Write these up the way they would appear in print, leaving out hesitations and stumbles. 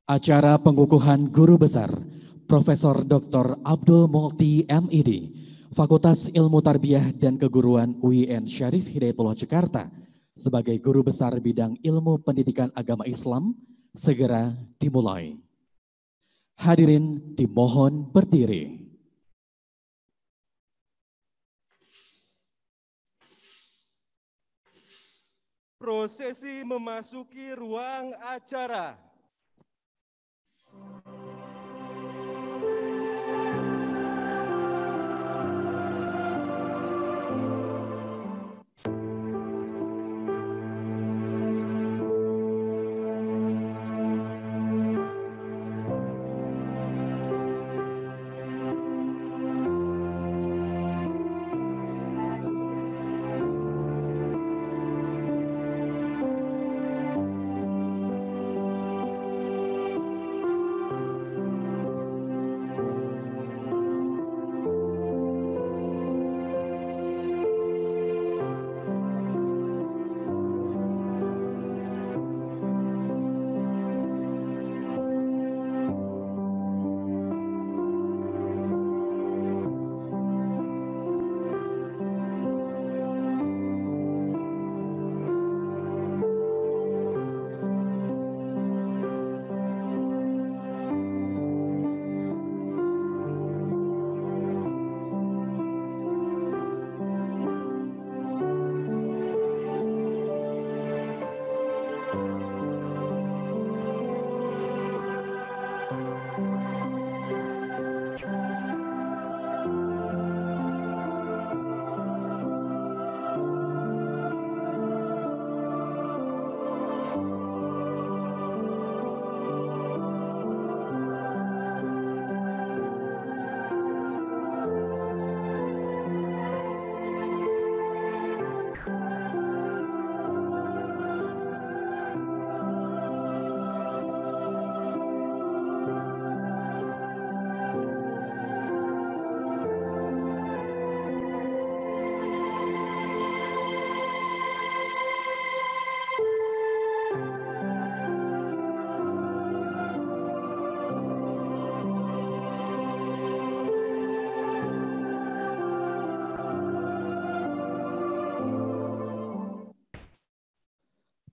Acara pengukuhan Guru Besar Profesor Dr. Abdul Multi MID, Fakultas Ilmu Tarbiyah dan Keguruan UIN Syarif Hidayatullah Jakarta sebagai Guru Besar Bidang Ilmu Pendidikan Agama Islam segera dimulai. Hadirin dimohon berdiri. Prosesi memasuki ruang acara.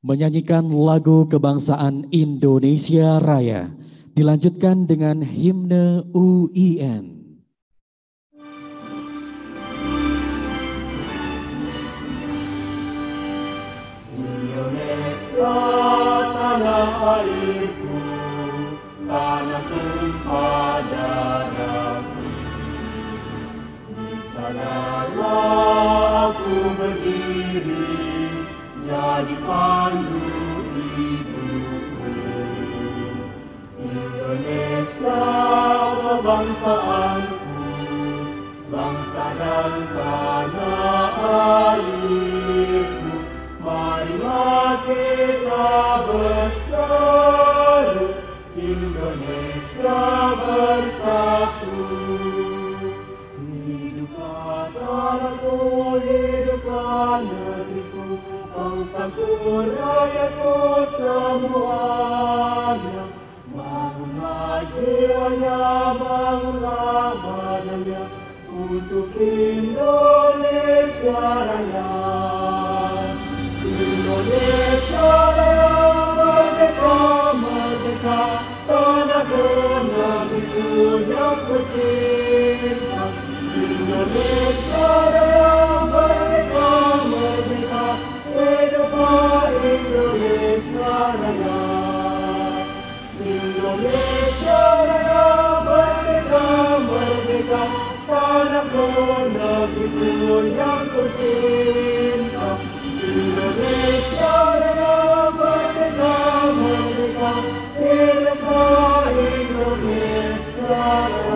Menyanyikan lagu kebangsaan Indonesia Raya, dilanjutkan dengan himne UIN. Indonesia tanah airku, tanah tumpah darahku. Di sanalah aku berdiri, jadi pandu hidupku. Indonesia kebangsaanku, bangsa dan tanah airku. Marilah kita bersatu, Indonesia bersatu. Hiduplah tanahku, hiduplah negeriku, bangsaku, rakyatku semuanya. Bangunlah jiwanya, bangunlah badannya, untuk Indonesia Raya. Indonesia Raya, merdeka, merdeka, tanahku, negeriku yang kucinta. Indonesia Raya, merdeka, merdeka, hiduplah Indonesia Raya. Indonesia Raya, merdeka, merdeka, tanahku, negeriku yang kucinta. Indonesia Raya, merdeka, merdeka, hiduplah Indonesia Raya.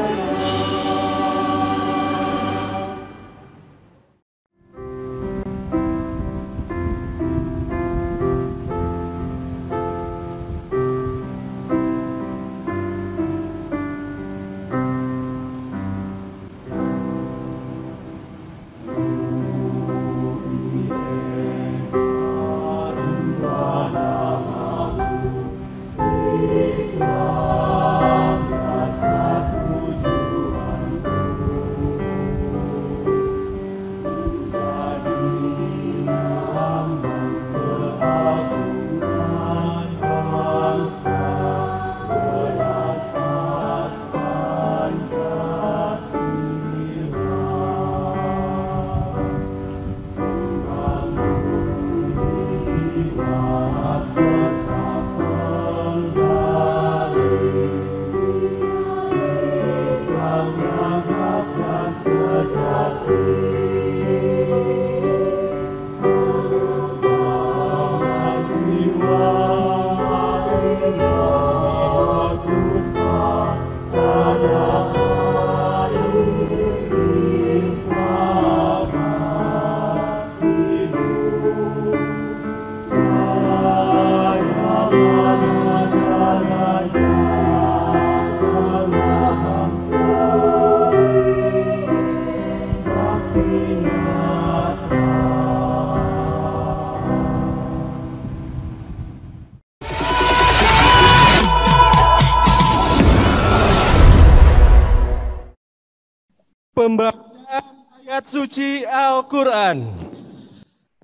Pembacaan ayat suci Al-Quran.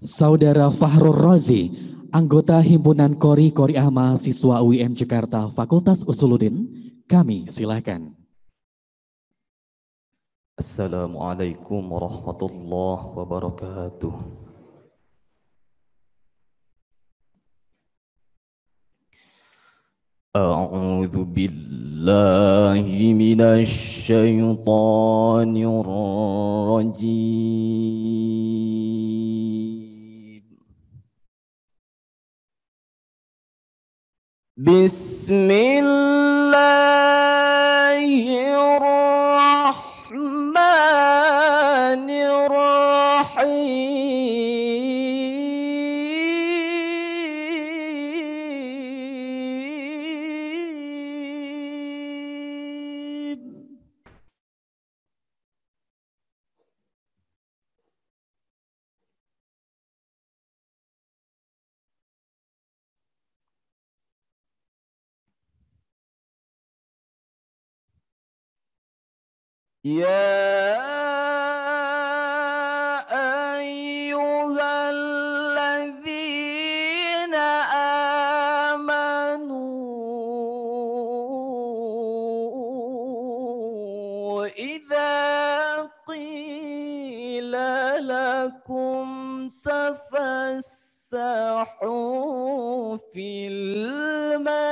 Saudara Fahrul Razi, anggota Himpunan Qori-Qori'ah Mahasiswa UIN Jakarta Fakultas Usuluddin, kami silakan. Assalamualaikum warahmatullahi wabarakatuh. A'udzu billahi minasy syaithanir rajim. Bismillahirrahmanirrahim. يا أيها الذين آمنوا إذا قيل لكم تفسحوا في المجالس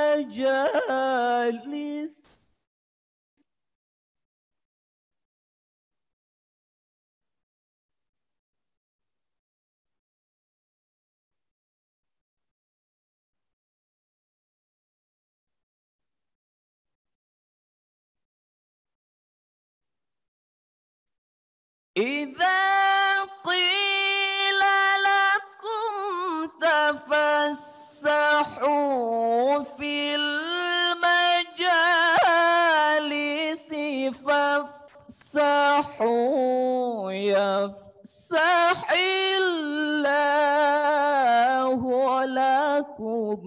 إذا قيل لكم تفسحوا في المجالس فافسحوا يفسح الله لكم.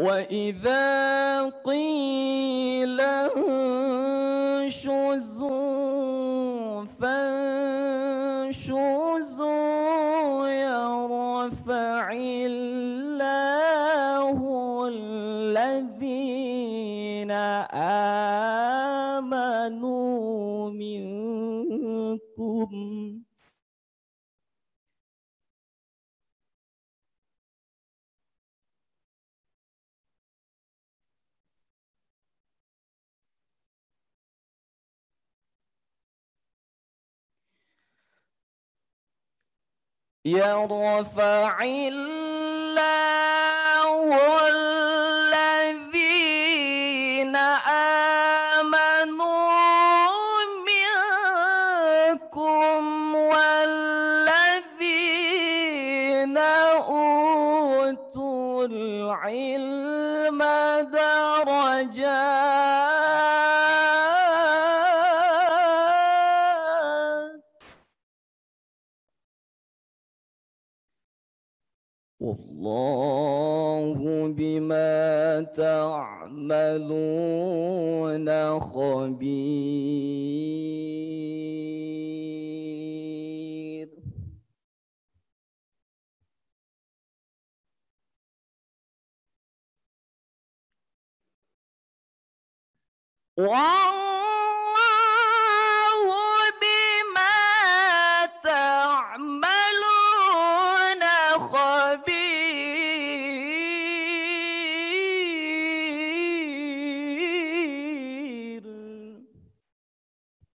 وإذا قيل انشزوا فانشزوا يرفع الله الذين آمنوا منكم يرفع الله الذين آمنوا منكم والذين أوتوا العلم درجات والله بما تعملون خبير. والله بما تعملون خبير.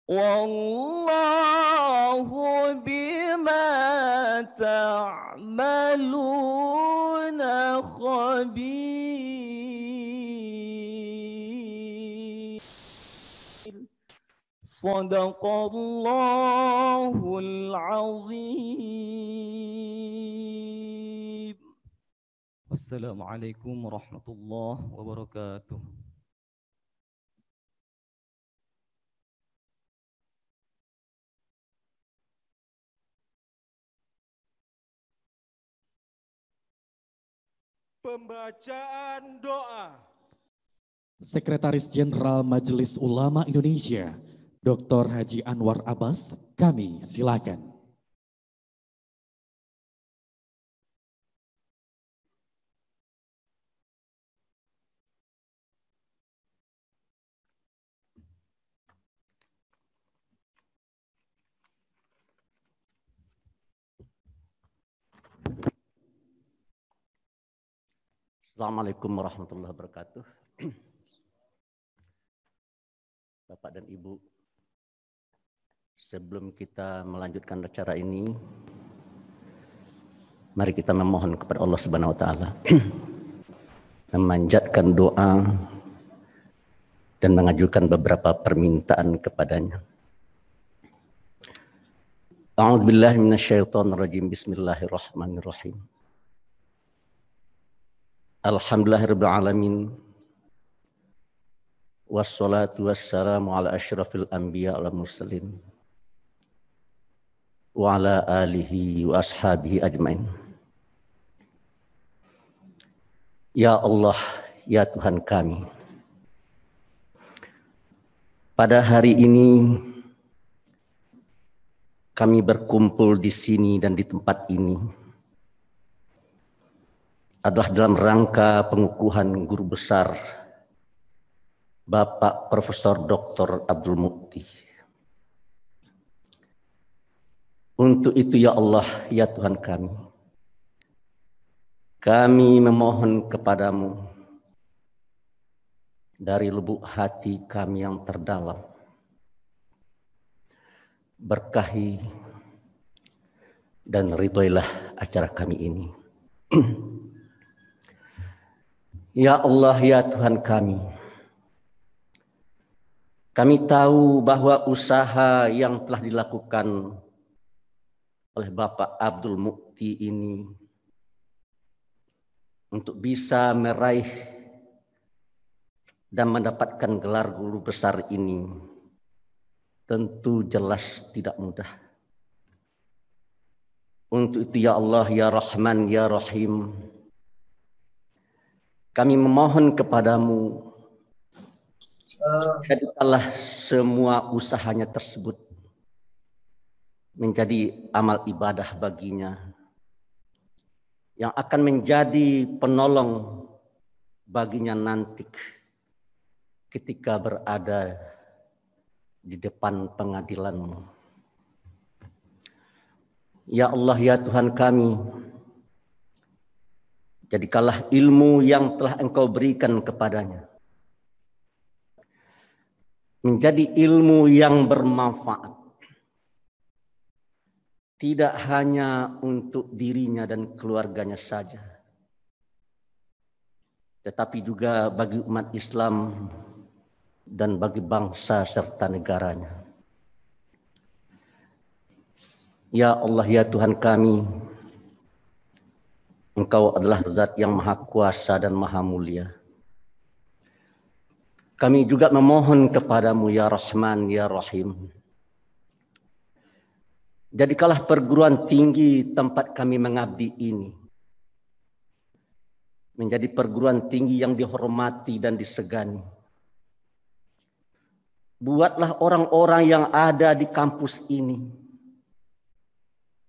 والله بما تعملون خبير. صدق الله العظيم. والسلام عليكم ورحمة الله وبركاته. Pembacaan doa. Sekretaris Jenderal Majelis Ulama Indonesia, Dr. Haji Anwar Abbas, kami silakan. Assalamualaikum warahmatullahi wabarakatuh. Bapak dan Ibu, sebelum kita melanjutkan acara ini, mari kita memohon kepada Allah Subhanahu wa taala, memanjatkan doa dan mengajukan beberapa permintaan kepadanya. A'udzubillahi minasyaitonirrajim. Bismillahirrahmanirrahim. Alhamdulillahirabbil alamin. Wassalatu wassalamu ala asyrafil anbiya wal mursalin wa ala alihi wa ashabihi ajmain. Ya Allah, ya Tuhan kami, pada hari ini kami berkumpul di sini dan di tempat ini adalah dalam rangka pengukuhan guru besar Bapak Profesor Dr. Abdul Mukti. Untuk itu ya Allah, ya Tuhan kami memohon kepadamu dari lubuk hati kami yang terdalam, berkahi dan ridhoilah acara kami ini. Ya Allah, ya Tuhan kami tahu bahwa usaha yang telah dilakukan oleh Bapak Abdul Mukti ini untuk bisa meraih dan mendapatkan gelar guru besar ini tentu jelas tidak mudah. Untuk itu ya Allah, ya Rahman, ya Rahim, kami memohon kepadamu, jadikanlah semua usahanya tersebut menjadi amal ibadah baginya, yang akan menjadi penolong baginya nanti ketika berada di depan pengadilan-Mu. Ya Allah, ya Tuhan kami, jadikanlah ilmu yang telah Engkau berikan kepadanya menjadi ilmu yang bermanfaat, tidak hanya untuk dirinya dan keluarganya saja, tetapi juga bagi umat Islam dan bagi bangsa serta negaranya. Ya Allah, ya Tuhan kami, Engkau adalah Zat yang Maha Kuasa dan Maha Mulia. Kami juga memohon kepadamu, ya Rahman, ya Rahim, jadikanlah perguruan tinggi tempat kami mengabdi ini menjadi perguruan tinggi yang dihormati dan disegani. Buatlah orang-orang yang ada di kampus ini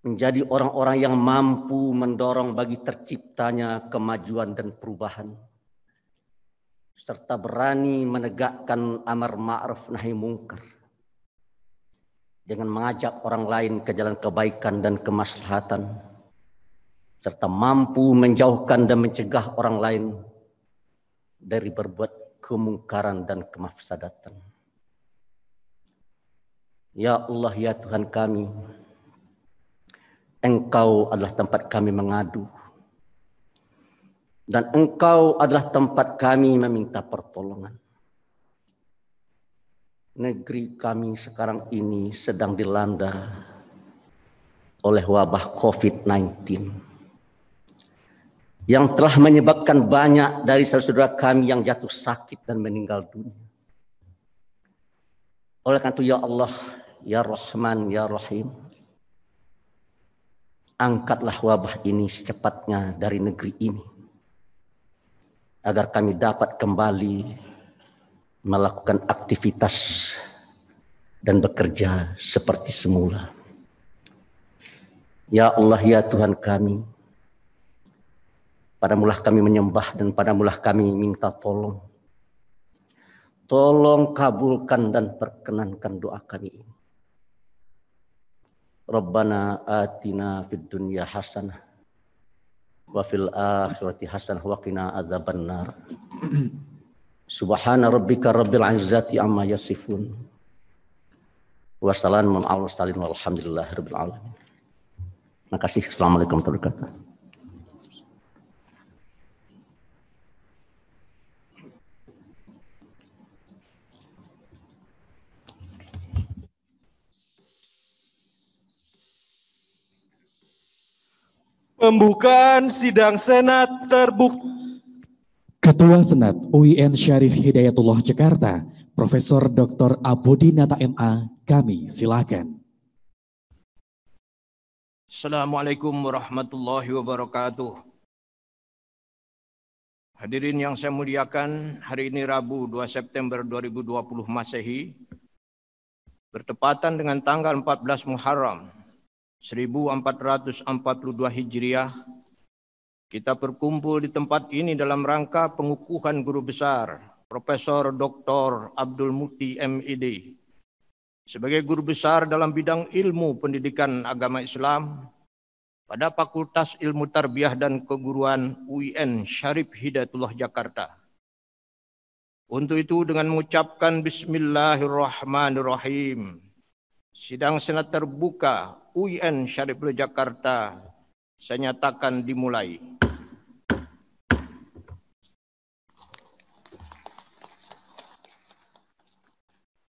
menjadi orang-orang yang mampu mendorong bagi terciptanya kemajuan dan perubahan, serta berani menegakkan amar ma'ruf nahi mungkar dengan mengajak orang lain ke jalan kebaikan dan kemaslahatan, serta mampu menjauhkan dan mencegah orang lain dari berbuat kemungkaran dan kemafsadatan. Ya Allah, ya Tuhan kami, Engkau adalah tempat kami mengadu. Dan Engkau adalah tempat kami meminta pertolongan. Negeri kami sekarang ini sedang dilanda oleh wabah COVID-19 yang telah menyebabkan banyak dari saudara-saudara kami yang jatuh sakit dan meninggal dunia. Oleh karena itu, ya Allah, ya Rahman, ya Rahim, angkatlah wabah ini secepatnya dari negeri ini, agar kami dapat kembali melakukan aktivitas dan bekerja seperti semula. Ya Allah, ya Tuhan kami, padamulah kami menyembah dan padamulah kami minta tolong. Tolong kabulkan dan perkenankan doa kami ini. Rabbana atina fid dunya hasanah wa fil akhirati hasanah wa qina adzabannar. Subhana rabbika rabbil izzati amma yasifun. Wassalamun ala mursalin walhamdulillahi rabbil alamin. Terima kasih. Assalamualaikum warahmatullahi wabarakatuh. Pembukaan sidang Senat terbuka. Ketua Senat UIN Syarif Hidayatullah Jakarta, Profesor Dr. Abudinata MA, kami silakan. Assalamualaikum warahmatullahi wabarakatuh. Hadirin yang saya muliakan, hari ini Rabu 2 September 2020 Masehi, bertepatan dengan tanggal 14 Muharram 1442 Hijriah, kita berkumpul di tempat ini dalam rangka pengukuhan guru besar Profesor Dr. Abdul Mukti MID sebagai guru besar dalam bidang ilmu pendidikan agama Islam pada Fakultas Ilmu Tarbiyah dan Keguruan UIN Syarif Hidayatullah Jakarta. Untuk itu dengan mengucapkan Bismillahirrahmanirrahim, sidang Senat terbuka UIN Syarif Hidayatullah Jakarta saya nyatakan dimulai.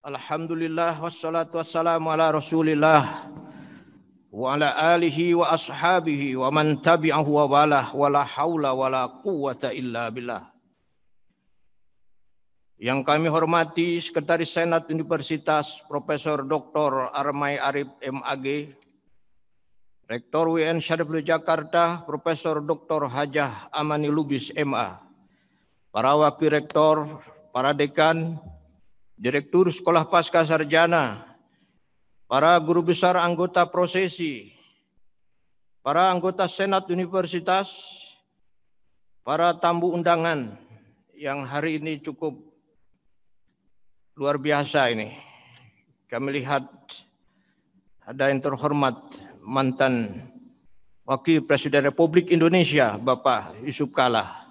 Alhamdulillah wassalatu wassalamu ala Rasulillah wa ala alihi wa ashabihi wa man tabi'ahu wa walah wa la haula wa la quwwata illa billah. Yang kami hormati Sekretaris Senat Universitas Profesor Dr. Armai Arif MAG, Rektor UIN Syarif Hidayatullah Jakarta Profesor Dr. Hajah Amani Lubis MA, para wakil rektor, para dekan, direktur sekolah pasca sarjana, para guru besar anggota prosesi, para anggota Senat Universitas, para tamu undangan yang hari ini cukup luar biasa ini. Kami lihat ada yang terhormat mantan Wakil Presiden Republik Indonesia Bapak Yusuf Kala,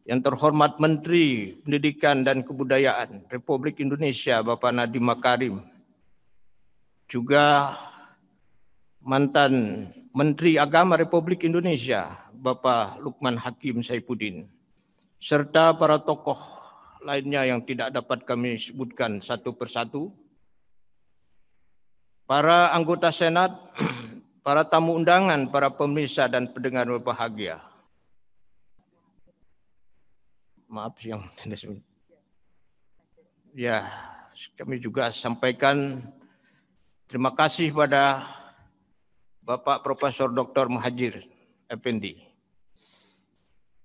yang terhormat Menteri Pendidikan dan Kebudayaan Republik Indonesia Bapak Nadiem Makarim, juga mantan Menteri Agama Republik Indonesia Bapak Lukman Hakim Saifuddin, serta para tokoh lainnya yang tidak dapat kami sebutkan satu persatu, para anggota Senat, para tamu undangan, para pemirsa dan pendengar berbahagia. Maaf yang ya, kami juga sampaikan terima kasih pada Bapak Profesor Dr. Muhajir Effendi.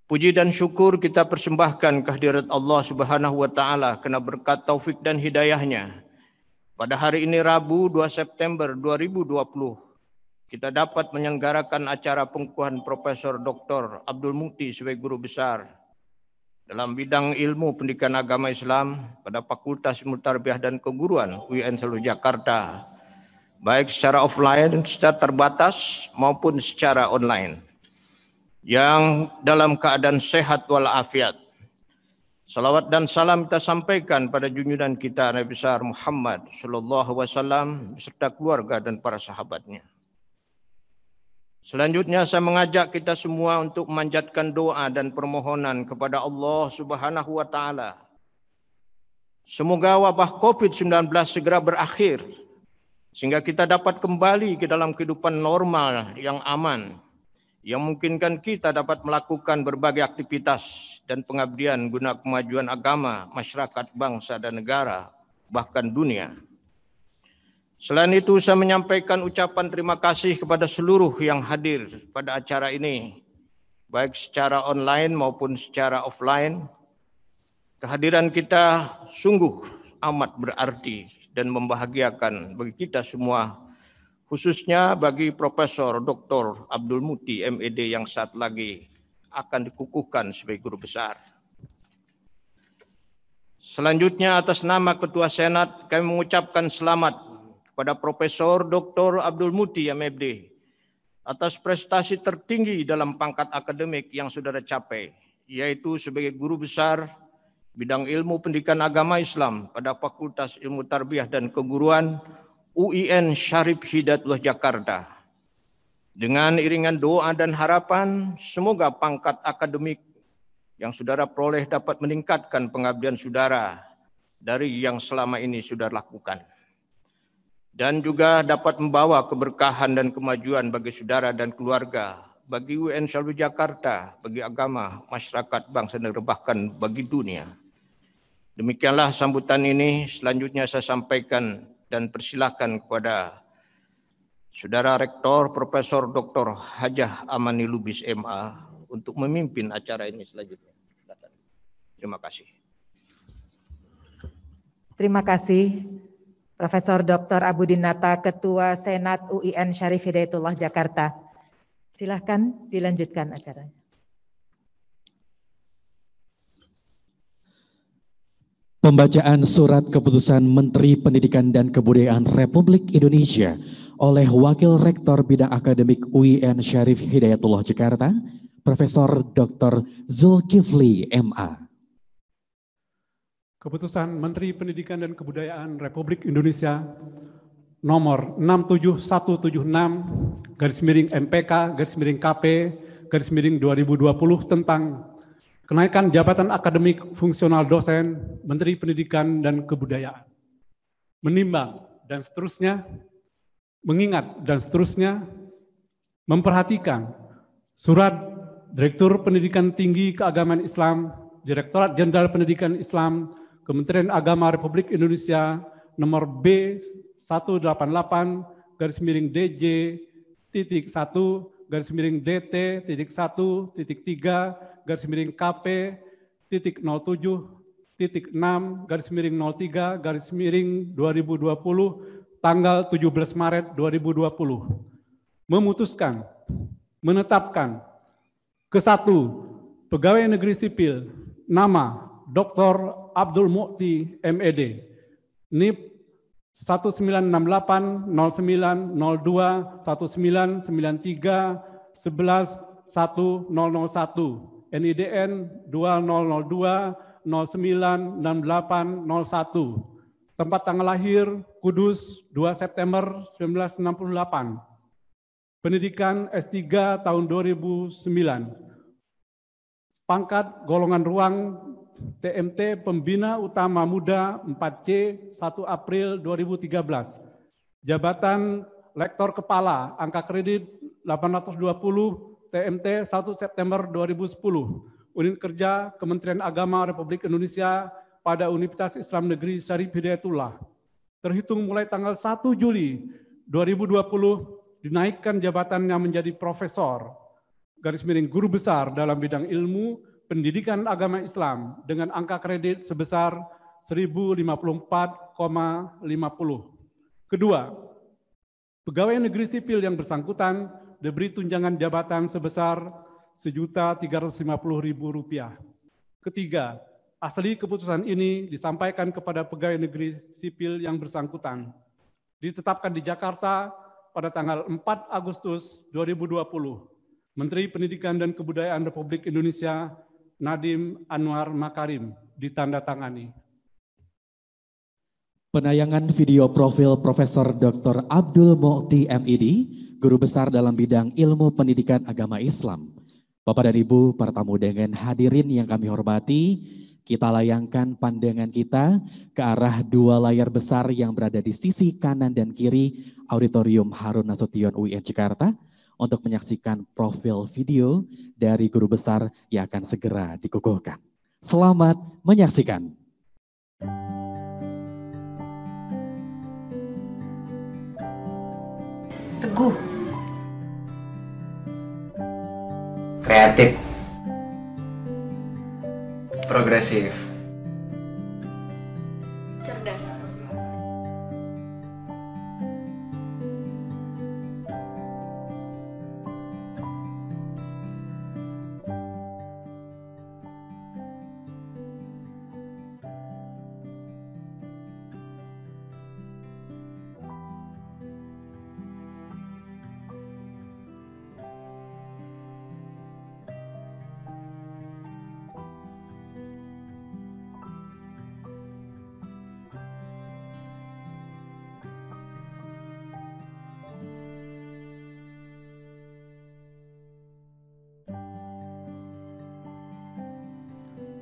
Puji dan syukur kita persembahkan kehadirat Allah Subhanahu wa taala karena berkat taufik dan hidayahnya. Pada hari ini Rabu 2 September 2020, kita dapat menyelenggarakan acara pengukuhan Profesor Dr. Abdul Mukti sebagai guru besar dalam bidang ilmu pendidikan agama Islam pada Fakultas Ilmu Tarbiyah dan Keguruan UIN Syarif Jakarta, baik secara offline, secara terbatas maupun secara online, yang dalam keadaan sehat walafiat. Salawat dan salam kita sampaikan pada junjungan kita Nabi besar Muhammad sallallahu alaihi wasallam beserta keluarga dan para sahabatnya. Selanjutnya saya mengajak kita semua untuk memanjatkan doa dan permohonan kepada Allah Subhanahu wa taala. Semoga wabah COVID-19 segera berakhir sehingga kita dapat kembali ke dalam kehidupan normal yang aman, yang memungkinkan kita dapat melakukan berbagai aktivitas dan pengabdian guna kemajuan agama, masyarakat, bangsa dan negara, bahkan dunia. Selain itu, saya menyampaikan ucapan terima kasih kepada seluruh yang hadir pada acara ini, baik secara online maupun secara offline. Kehadiran kita sungguh amat berarti dan membahagiakan bagi kita semua, khususnya bagi Profesor Dr. Abdul Muti MED yang saat lagi akan dikukuhkan sebagai guru besar. Selanjutnya, atas nama Ketua Senat, kami mengucapkan selamat kepada Profesor Dr. Abdul Muti MD atas prestasi tertinggi dalam pangkat akademik yang sudah dicapai, yaitu sebagai guru besar bidang ilmu pendidikan agama Islam pada Fakultas Ilmu Tarbiyah dan Keguruan UIN Syarif Hidayatullah Jakarta. Dengan iringan doa dan harapan, semoga pangkat akademik yang saudara peroleh dapat meningkatkan pengabdian saudara dari yang selama ini sudah lakukan, dan juga dapat membawa keberkahan dan kemajuan bagi saudara dan keluarga, bagi UIN Syarif Jakarta, bagi agama, masyarakat, bangsa dan bahkan bagi dunia. Demikianlah sambutan ini. Selanjutnya saya sampaikan dan persilakan kepada Saudara Rektor Profesor Dr. Hajah Amani Lubis MA untuk memimpin acara ini selanjutnya. Terima kasih. Terima kasih. Profesor Dr. Abudinata, Ketua Senat UIN Syarif Hidayatullah Jakarta. Silahkan dilanjutkan acaranya. Pembacaan surat keputusan Menteri Pendidikan dan Kebudayaan Republik Indonesia oleh Wakil Rektor Bidang Akademik UIN Syarif Hidayatullah Jakarta, Profesor Dr. Zulkifli MA. Keputusan Menteri Pendidikan dan Kebudayaan Republik Indonesia nomor 67176/MPK/KP/2020 tentang kenaikan jabatan akademik fungsional dosen Menteri Pendidikan dan Kebudayaan. Menimbang dan seterusnya, mengingat dan seterusnya, memperhatikan surat Direktur Pendidikan Tinggi Keagamaan Islam, Direktorat Jenderal Pendidikan Islam, Kementerian Agama Republik Indonesia nomor B1/DT.1/DT-1/KP.0.7.6/03/2020 tanggal 17 Maret 2020 memutuskan menetapkan ke-1 Pegawai Negeri Sipil nama Dr. Abdul Muti MED, NIP 1998-09-02-1993-11-1001, NIDN 2002-09-6801, tempat tanggal lahir Kudus 2 September 1968, pendidikan S3 tahun 2009, pangkat golongan ruang TMT Pembina Utama Muda 4C 1 April 2013. Jabatan Lektor Kepala, angka kredit 820, TMT 1 September 2010. Unit Kerja Kementerian Agama Republik Indonesia pada Universitas Islam Negeri Syarif Hidayatullah. Terhitung mulai tanggal 1 Juli 2020, dinaikkan jabatannya menjadi Profesor, _Guru Besar dalam bidang ilmu Pendidikan Agama Islam dengan angka kredit sebesar 1054,50. Kedua, pegawai negeri sipil yang bersangkutan diberi tunjangan jabatan sebesar Rp1.350.000. Ketiga, asli keputusan ini disampaikan kepada pegawai negeri sipil yang bersangkutan. Ditetapkan di Jakarta pada tanggal 4 Agustus 2020. Menteri Pendidikan dan Kebudayaan Republik Indonesia Nadiem Anwar Makarim ditandatangani. Penayangan video profil Profesor Dr. Abdul Muti MED Guru Besar dalam bidang ilmu pendidikan agama Islam. Bapak dan Ibu, para tamu dengan hadirin yang kami hormati, kita layangkan pandangan kita ke arah dua layar besar yang berada di sisi kanan dan kiri Auditorium Harun Nasution UIN Jakarta untuk menyaksikan profil video dari Guru Besar yang akan segera dikukuhkan. Selamat menyaksikan. Teguh, kreatif, progresif, cerdas,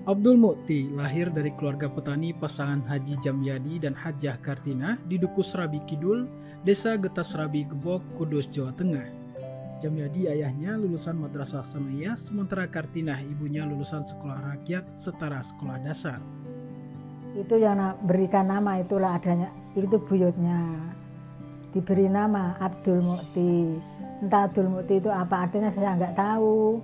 Abdul Mukti lahir dari keluarga petani pasangan Haji Jamyadi dan Hajah Kartinah di Duku Serabi Kidul, Desa Getas Serabi Gebok, Kudus, Jawa Tengah. Jamyadi ayahnya lulusan Madrasah Sanawiyah, sementara Kartinah ibunya lulusan sekolah rakyat setara sekolah dasar. Itu yang berikan nama, itulah adanya, itu buyutnya. Diberi nama Abdul Mukti. Entah Abdul Mukti itu apa artinya saya nggak tahu.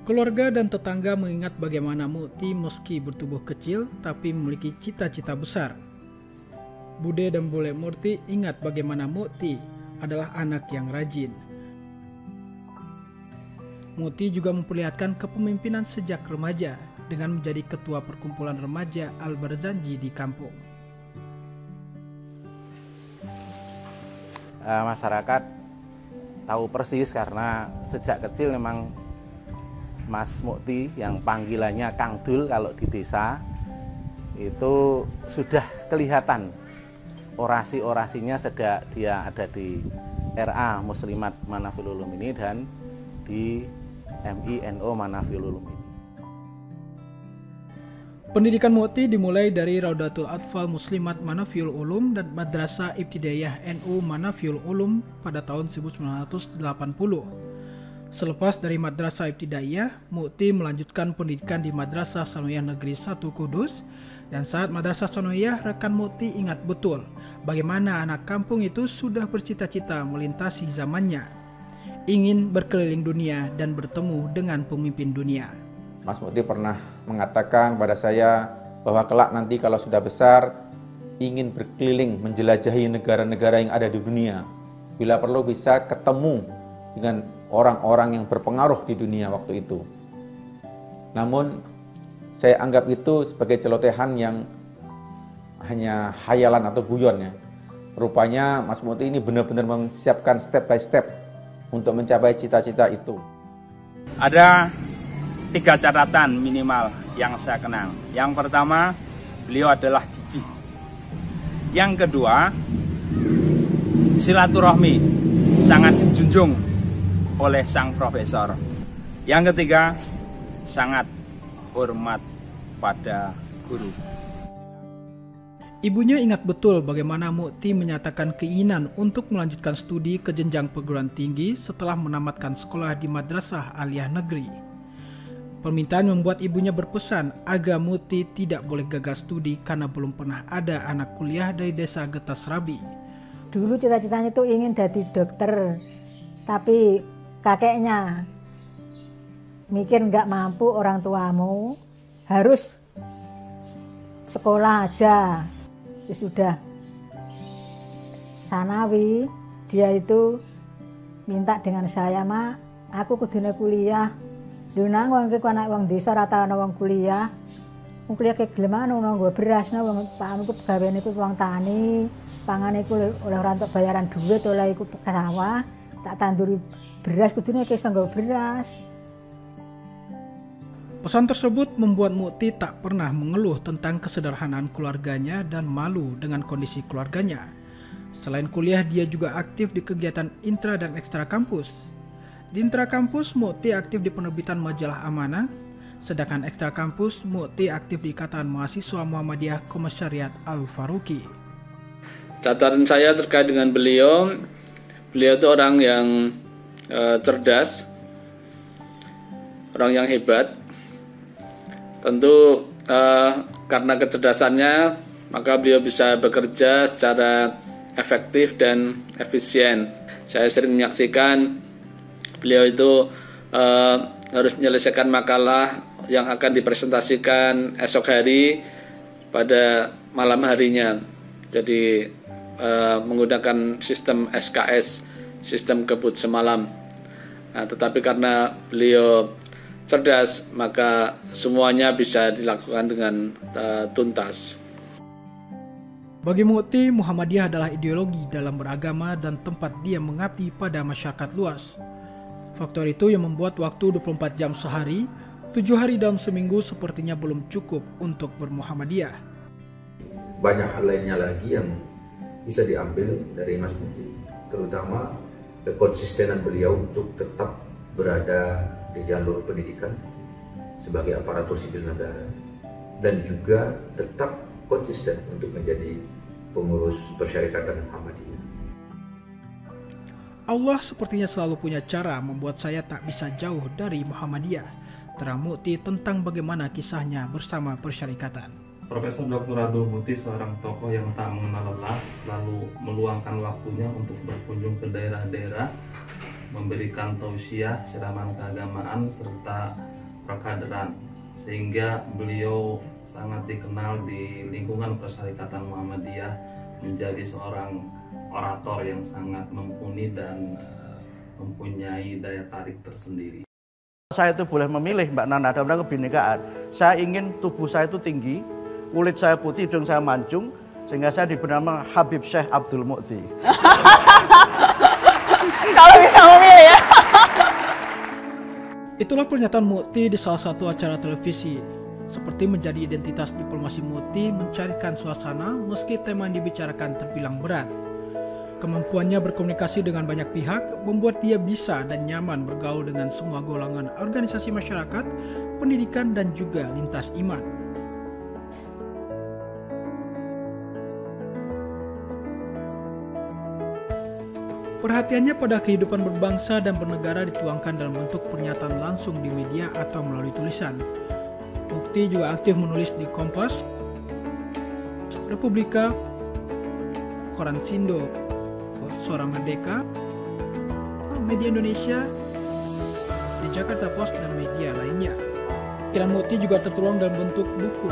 Keluarga dan tetangga mengingat bagaimana Mukti meski bertubuh kecil tapi memiliki cita-cita besar. Bude dan Bule Murti ingat bagaimana Mukti adalah anak yang rajin. Mukti juga memperlihatkan kepemimpinan sejak remaja dengan menjadi ketua perkumpulan remaja Al-Barzanji di kampung. Masyarakat tahu persis karena sejak kecil memang Mas Mukti yang panggilannya Kang Dul kalau di desa itu sudah kelihatan orasi-orasinya sejak dia ada di RA Muslimat Manafil Ulum ini dan di MINO Manafil Ulum ini. Pendidikan Mukti dimulai dari Raudatul Atfal Muslimat Manafil Ulum dan Madrasah Ibtidaiyah NU Manafil Ulum pada tahun 1980. Selepas dari Madrasah Ibtidaiyah, Mukti melanjutkan pendidikan di Madrasah Sanawiyah Negeri 1 Kudus, dan saat Madrasah Sanawiyah, rekan Mukti ingat betul bagaimana anak kampung itu sudah bercita-cita melintasi zamannya, ingin berkeliling dunia dan bertemu dengan pemimpin dunia. Mas Mukti pernah mengatakan kepada saya bahwa kelak nanti kalau sudah besar, ingin berkeliling menjelajahi negara-negara yang ada di dunia. Bila perlu bisa ketemu dengan orang-orang yang berpengaruh di dunia waktu itu. Namun saya anggap itu sebagai celotehan yang hanya hayalan atau guyon ya. Rupanya Mas Mukti ini benar-benar mempersiapkan step by step untuk mencapai cita-cita itu. Ada 3 catatan minimal yang saya kenang. Yang pertama, beliau adalah gigih. Yang kedua, silaturahmi sangat dijunjung oleh sang profesor. Yang ketiga, sangat hormat pada guru. Ibunya ingat betul bagaimana Mukti menyatakan keinginan untuk melanjutkan studi ke jenjang perguruan tinggi setelah menamatkan sekolah di Madrasah Aliyah Negeri. Permintaan membuat ibunya berpesan agar Mukti tidak boleh gagal studi karena belum pernah ada anak kuliah dari desa Getas Serabi. Dulu cita-citanya itu ingin jadi dokter, tapi kakeknya mikir nggak mampu, orang tuamu harus sekolah aja. Sudah sanawi, dia itu minta dengan saya, "Mak, aku kudune kuliah. Lunang wong iki anak wong desa rata ana wong kuliah. Wong kuliah ke gelem ana nggo beras, wong pakku pegawene iku wong tani, pangane iku oleh ora entuk bayaran duit, oleh iku ke sawah, tak tanduri beras kudune iso nggo beras." Pesan tersebut membuat Mukti tak pernah mengeluh tentang kesederhanaan keluarganya dan malu dengan kondisi keluarganya. Selain kuliah, dia juga aktif di kegiatan intra dan ekstra kampus. Di intra kampus, Mukti aktif di penerbitan majalah Amanah, sedangkan ekstra kampus, Mukti aktif di Ikatan Mahasiswa Muhammadiyah Komisariat Al-Faruqi. Catatan saya terkait dengan beliau itu orang yang cerdas, orang yang hebat. Tentu karena kecerdasannya, maka beliau bisa bekerja secara efektif dan efisien. Saya sering menyaksikan beliau itu harus menyelesaikan makalah yang akan dipresentasikan esok hari pada malam harinya. Jadi menggunakan sistem SKS, sistem kebut semalam. Nah, tetapi karena beliau cerdas, maka semuanya bisa dilakukan dengan tuntas. Bagi Mukti, Muhammadiyah adalah ideologi dalam beragama dan tempat dia mengabdi pada masyarakat luas. Faktor itu yang membuat waktu 24 jam sehari, 7 hari dalam seminggu sepertinya belum cukup untuk bermuhammadiyah. Banyak hal lainnya lagi yang bisa diambil dari Mas Mukti, terutama kekonsistenan beliau untuk tetap berada di jalur pendidikan sebagai aparatur sipil negara, dan juga tetap konsisten untuk menjadi pengurus Persyarikatan Muhammadiyah. Allah sepertinya selalu punya cara membuat saya tak bisa jauh dari Muhammadiyah. Terang Mukti tentang bagaimana kisahnya bersama Persyarikatan. Profesor Dr. Abdul Mukti seorang tokoh yang tak mengenal lelah, selalu meluangkan waktunya untuk berkunjung ke daerah-daerah, memberikan tausiah, siraman keagamaan, serta perkaderan, sehingga beliau sangat dikenal di lingkungan Persyarikatan Muhammadiyah menjadi seorang orator yang sangat mumpuni dan mempunyai daya tarik tersendiri. Saya itu boleh memilih, Mbak Nana, dalam rangka kebinekaan. Saya ingin tubuh saya itu tinggi, kulit saya putih, hidung saya mancung, sehingga saya diberi nama Habib Syekh Abdul Mukti. Kalau bisa memilih ya. Itulah pernyataan Mukti di salah satu acara televisi. Seperti menjadi identitas diplomasi Mukti mencarikan suasana meski tema yang dibicarakan terbilang berat. Kemampuannya berkomunikasi dengan banyak pihak membuat dia bisa dan nyaman bergaul dengan semua golongan organisasi masyarakat, pendidikan, dan juga lintas iman. Perhatiannya pada kehidupan berbangsa dan bernegara dituangkan dalam bentuk pernyataan langsung di media atau melalui tulisan. Mukti juga aktif menulis di Kompas, Republika, Koran Sindo, Suara Merdeka, Media Indonesia, di Jakarta Post, dan media lainnya. Pikiran Mukti juga tertuang dalam bentuk buku.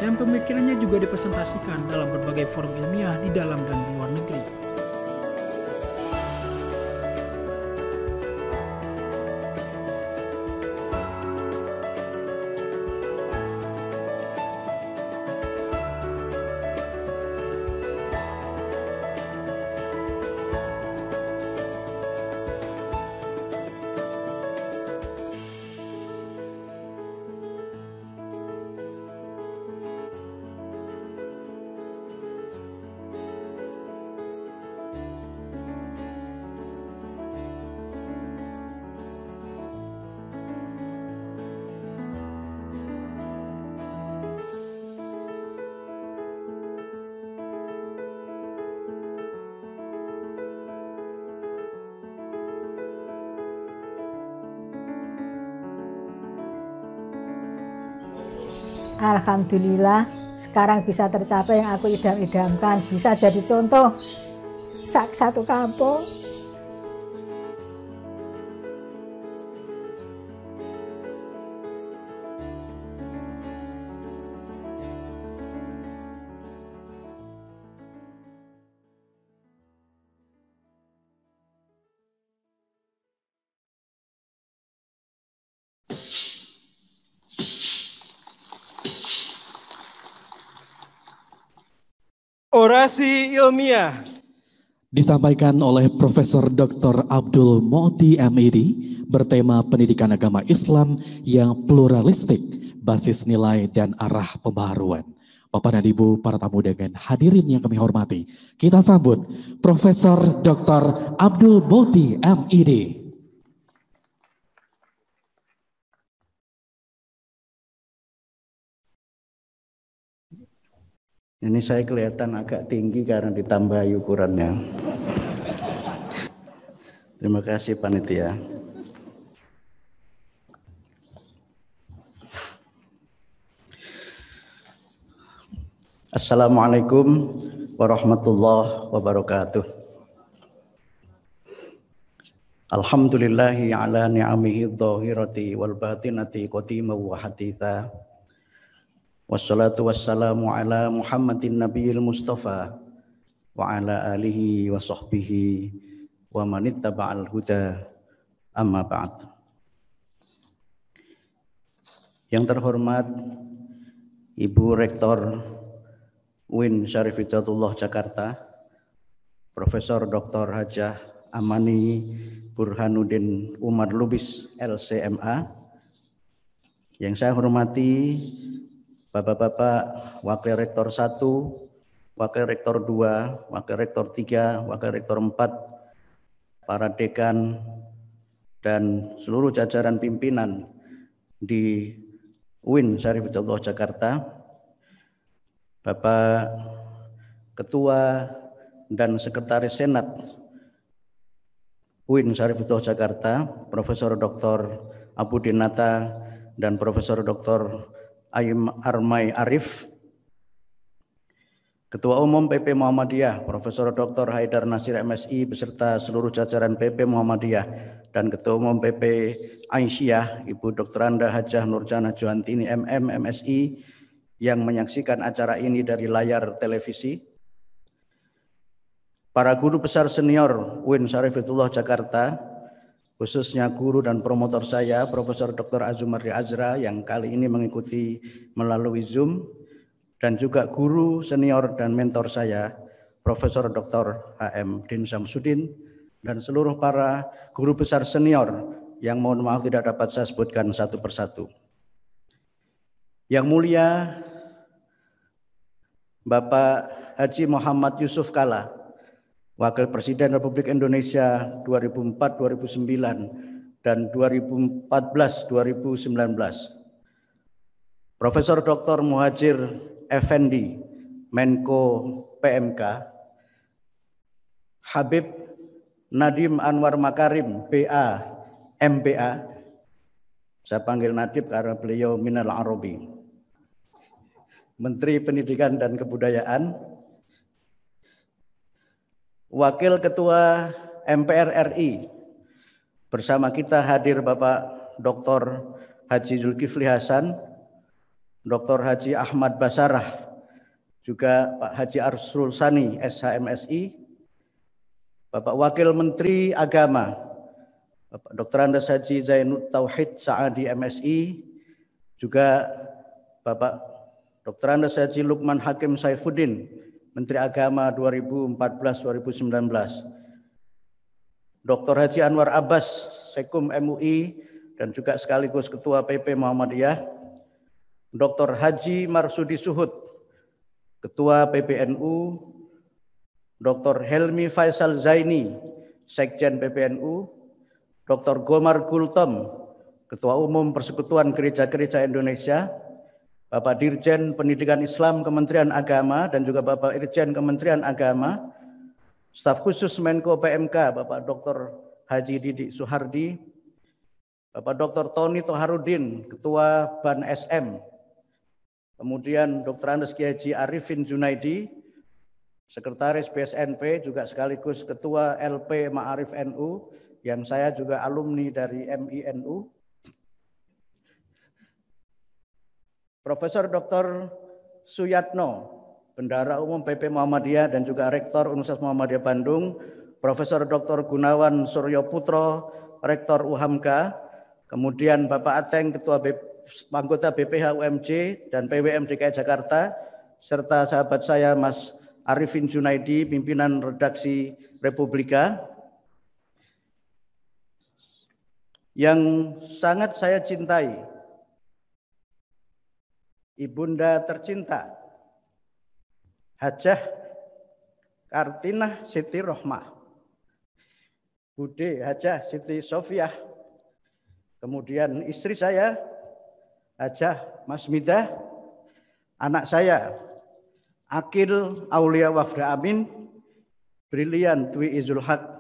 Dan pemikirannya juga dipresentasikan dalam berbagai forum ilmiah di dalam dan di luar negeri. Alhamdulillah sekarang bisa tercapai yang aku idam-idamkan, bisa jadi contoh satu kampung. Orasi ilmiah disampaikan oleh Profesor Dr. Abdul Mukti MID bertema pendidikan agama Islam yang pluralistik, basis nilai dan arah pembaharuan. Bapak dan Ibu, para tamu dengan hadirin yang kami hormati, kita sambut Profesor Dr. Abdul Mouti MID. Ini saya kelihatan agak tinggi karena ditambah ukurannya. Terima kasih panitia. Assalamualaikum warahmatullahi wabarakatuh. Alhamdulillahi ala ni'amihi dhahirati wal batinati qadima wa haditha. Wassalatu wassalamu ala Muhammadin Nabiyil Mustafa wa ala alihi wa sahbihi wa manittaba'al huda amma ba'd. Yang terhormat Ibu Rektor UIN Syarif Hidayatullah Jakarta, Profesor Dr. Hajah Amani Burhanuddin Umar Lubis LCMA, yang saya hormati Bapak-bapak Wakil Rektor 1, Wakil Rektor 2, Wakil Rektor 3, Wakil Rektor 4, para dekan, dan seluruh jajaran pimpinan di UIN Syarif Hidayatullah Jakarta, Bapak Ketua dan Sekretaris Senat UIN Syarif Hidayatullah Jakarta, Profesor Dr. Abudin Nata dan Profesor Dr. Armay Arif, Ketua Umum PP Muhammadiyah Profesor Dr. Haidar Nasir MSI beserta seluruh jajaran PP Muhammadiyah, dan Ketua Umum PP Aisyah Ibu Dr. Anda Hajah Nurjana Johantini MM MSI yang menyaksikan acara ini dari layar televisi, para guru besar senior UIN Syarif Hidayatullah Jakarta, khususnya guru dan promotor saya, Profesor Dr. Azumardi Azra yang kali ini mengikuti melalui Zoom, dan juga guru senior dan mentor saya, Profesor Dr. HM Din Samsudin, dan seluruh para guru besar senior yang mohon maaf tidak dapat saya sebutkan satu persatu. Yang mulia Bapak Haji Muhammad Yusuf Kalla, Wakil Presiden Republik Indonesia 2004-2009 dan 2014-2019. Profesor Dr. Muhajir Effendi, Menko PMK. Habib Nadiem Anwar Makarim, BA, MBA. Saya panggil Nadib karena beliau minal Arabi. Menteri Pendidikan dan Kebudayaan. Wakil Ketua MPR RI, bersama kita hadir Bapak Dr. Haji Zulkifli Hasan, Dr. Haji Ahmad Basarah, juga Pak Haji Arsul Sani SHMSI, Bapak Wakil Menteri Agama, Bapak Dr. Andes Haji Zainud Tauhid Saadi MSI, juga Bapak Dr. Andes Haji Lukman Hakim Saifuddin, Menteri Agama 2014-2019, Dr. Haji Anwar Abbas, Sekum MUI, dan juga sekaligus Ketua PP Muhammadiyah, Dr. Haji Marsudi Suhud, Ketua PBNU, Dr. Helmi Faisal Zaini, Sekjen PBNU, Dr. Gomar Gultom, Ketua Umum Persekutuan Gereja-Gereja Indonesia, Bapak Dirjen Pendidikan Islam Kementerian Agama dan juga Bapak Irjen Kementerian Agama, Staf Khusus Menko PMK Bapak Dr. Haji Didik Suhardi, Bapak Dr. Tony Toharudin, Ketua BAN SM, kemudian Dr. Andes Kiai Haji Arifin Junaidi, Sekretaris BSNP juga sekaligus Ketua LP Ma'arif NU, yang saya juga alumni dari MINU, Profesor Dr. Suyatno, Bendahara Umum PP Muhammadiyah dan juga Rektor Universitas Muhammadiyah Bandung, Profesor Dr. Gunawan Suryo Putro, Rektor UHAMKA, kemudian Bapak Ateng, Ketua Anggota BPH UMJ dan PWM DKI Jakarta, serta sahabat saya Mas Arifin Junaidi, pimpinan redaksi Republika. yang sangat saya cintai, Ibunda tercinta Hajah Kartinah Siti Rohmah, Bude Hajah Siti Sofiah, kemudian istri saya Hajah Masmidah, anak saya Akil Aulia Wafda Amin, Brilian Dwi Izul Haq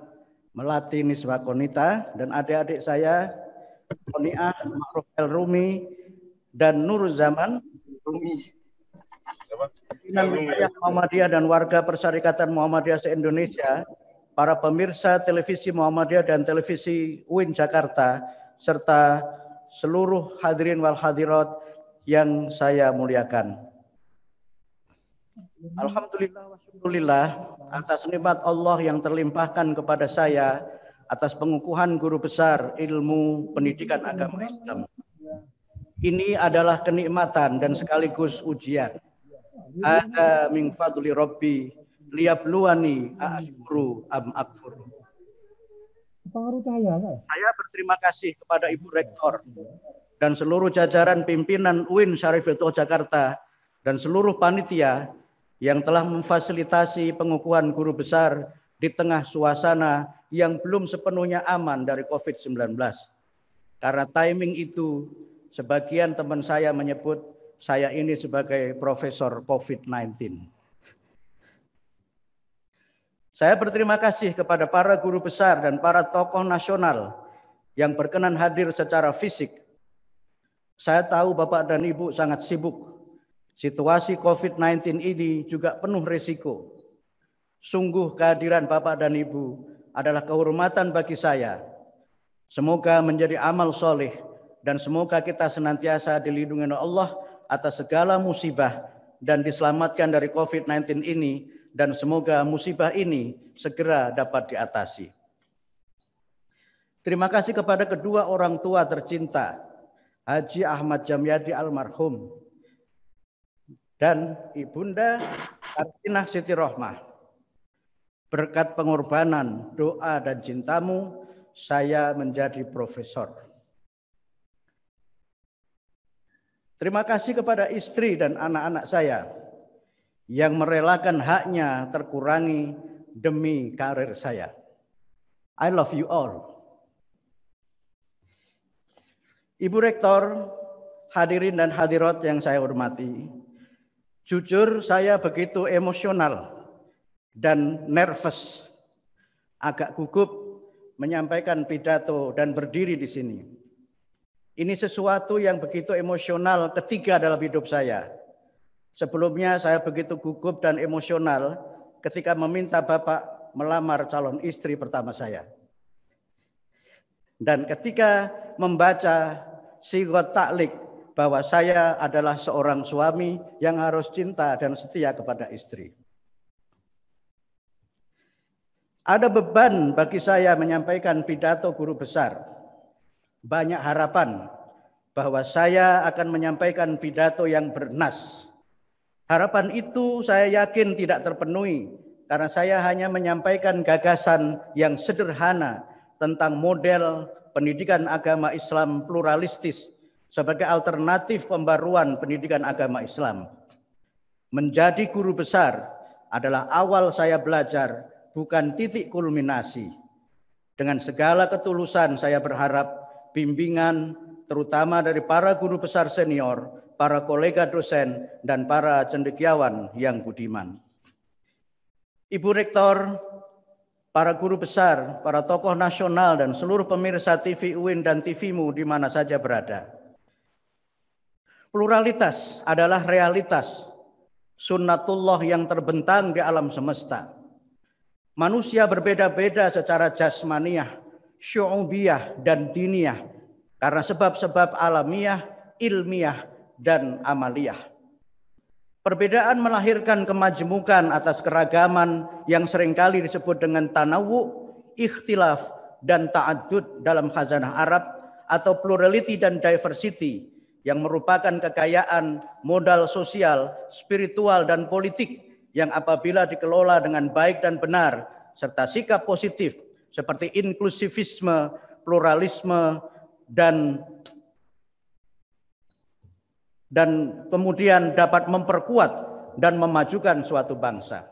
Melati Niswa Konita, dan adik-adik saya Koniah Ma'ruf El Rumi dan Nur Zaman Rumi, wilayah Muhammadiyah dan warga Persyarikatan Muhammadiyah se-Indonesia, para pemirsa televisi Muhammadiyah dan televisi UIN Jakarta, serta seluruh hadirin wal hadirat yang saya muliakan. Alhamdulillah wa syukurillah atas nikmat Allah yang terlimpahkan kepada saya atas pengukuhan guru besar ilmu pendidikan agama Islam. Ini adalah kenikmatan dan sekaligus ujian. Ada min fadli Rabbi liyabluwani a'syukuru am akfur. Saya berterima kasih kepada Ibu Rektor dan seluruh jajaran pimpinan UIN Syarif Hidayatullah Jakarta dan seluruh panitia yang telah memfasilitasi pengukuhan guru besar di tengah suasana yang belum sepenuhnya aman dari COVID-19. Karena timing itu, sebagian teman saya menyebut saya ini sebagai profesor COVID-19. Saya berterima kasih kepada para guru besar dan para tokoh nasional yang berkenan hadir secara fisik. Saya tahu Bapak dan Ibu sangat sibuk. Situasi COVID-19 ini juga penuh risiko. Sungguh kehadiran Bapak dan Ibu adalah kehormatan bagi saya. Semoga menjadi amal soleh dan semoga kita senantiasa dilindungi oleh Allah atas segala musibah dan diselamatkan dari COVID-19 ini, dan semoga musibah ini segera dapat diatasi. Terima kasih kepada kedua orang tua tercinta, Haji Ahmad Jamyadi almarhum dan Ibunda Kartinah Siti Rohmah. Berkat pengorbanan, doa dan cintamu, saya menjadi profesor. Terima kasih kepada istri dan anak-anak saya yang merelakan haknya terkurangi demi karir saya. I love you all. Ibu Rektor, hadirin dan hadirat yang saya hormati, jujur saya begitu emosional dan nervous, agak gugup menyampaikan pidato dan berdiri di sini. Ini sesuatu yang begitu emosional ketiga dalam hidup saya. Sebelumnya saya begitu gugup dan emosional ketika meminta Bapak melamar calon istri pertama saya. Dan ketika membaca sigot taklik bahwa saya adalah seorang suami yang harus cinta dan setia kepada istri. Ada beban bagi saya menyampaikan pidato guru besar. Banyak harapan bahwa saya akan menyampaikan pidato yang bernas. Harapan itu saya yakin tidak terpenuhi karena saya hanya menyampaikan gagasan yang sederhana tentang model pendidikan agama Islam pluralistis sebagai alternatif pembaruan pendidikan agama Islam. Menjadi guru besar adalah awal saya belajar, bukan titik kulminasi. Dengan segala ketulusan saya berharap bimbingan terutama dari para guru besar senior, para kolega dosen, dan para cendekiawan yang budiman. Ibu Rektor, para guru besar, para tokoh nasional, dan seluruh pemirsa TV UIN dan TV-mu di mana saja berada. Pluralitas adalah realitas, sunnatullah yang terbentang di alam semesta. Manusia berbeda-beda secara jasmaniah, syu'ubiyah, dan diniyah, karena sebab-sebab alamiah, ilmiah, dan amaliyah. Perbedaan melahirkan kemajmukan atas keragaman yang seringkali disebut dengan tanawu, ikhtilaf, dan ta'addud dalam khazanah Arab, atau plurality dan diversity, yang merupakan kekayaan modal sosial, spiritual, dan politik yang apabila dikelola dengan baik dan benar, serta sikap positif seperti inklusivisme, pluralisme, dan kemudian dapat memperkuat dan memajukan suatu bangsa.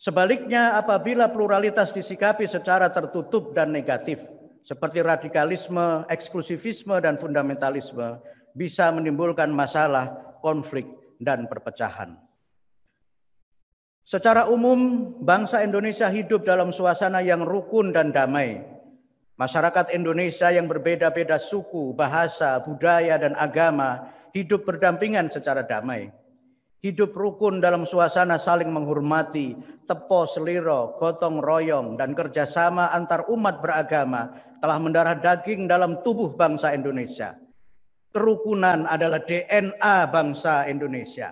Sebaliknya, apabila pluralitas disikapi secara tertutup dan negatif, seperti radikalisme, eksklusivisme, dan fundamentalisme, bisa menimbulkan masalah, konflik, dan perpecahan. Secara umum, bangsa Indonesia hidup dalam suasana yang rukun dan damai. Masyarakat Indonesia yang berbeda-beda suku, bahasa, budaya, dan agama hidup berdampingan secara damai. Hidup rukun dalam suasana saling menghormati, tepo seliro, gotong royong, dan kerjasama antar umat beragama telah mendarah daging dalam tubuh bangsa Indonesia. Kerukunan adalah DNA bangsa Indonesia.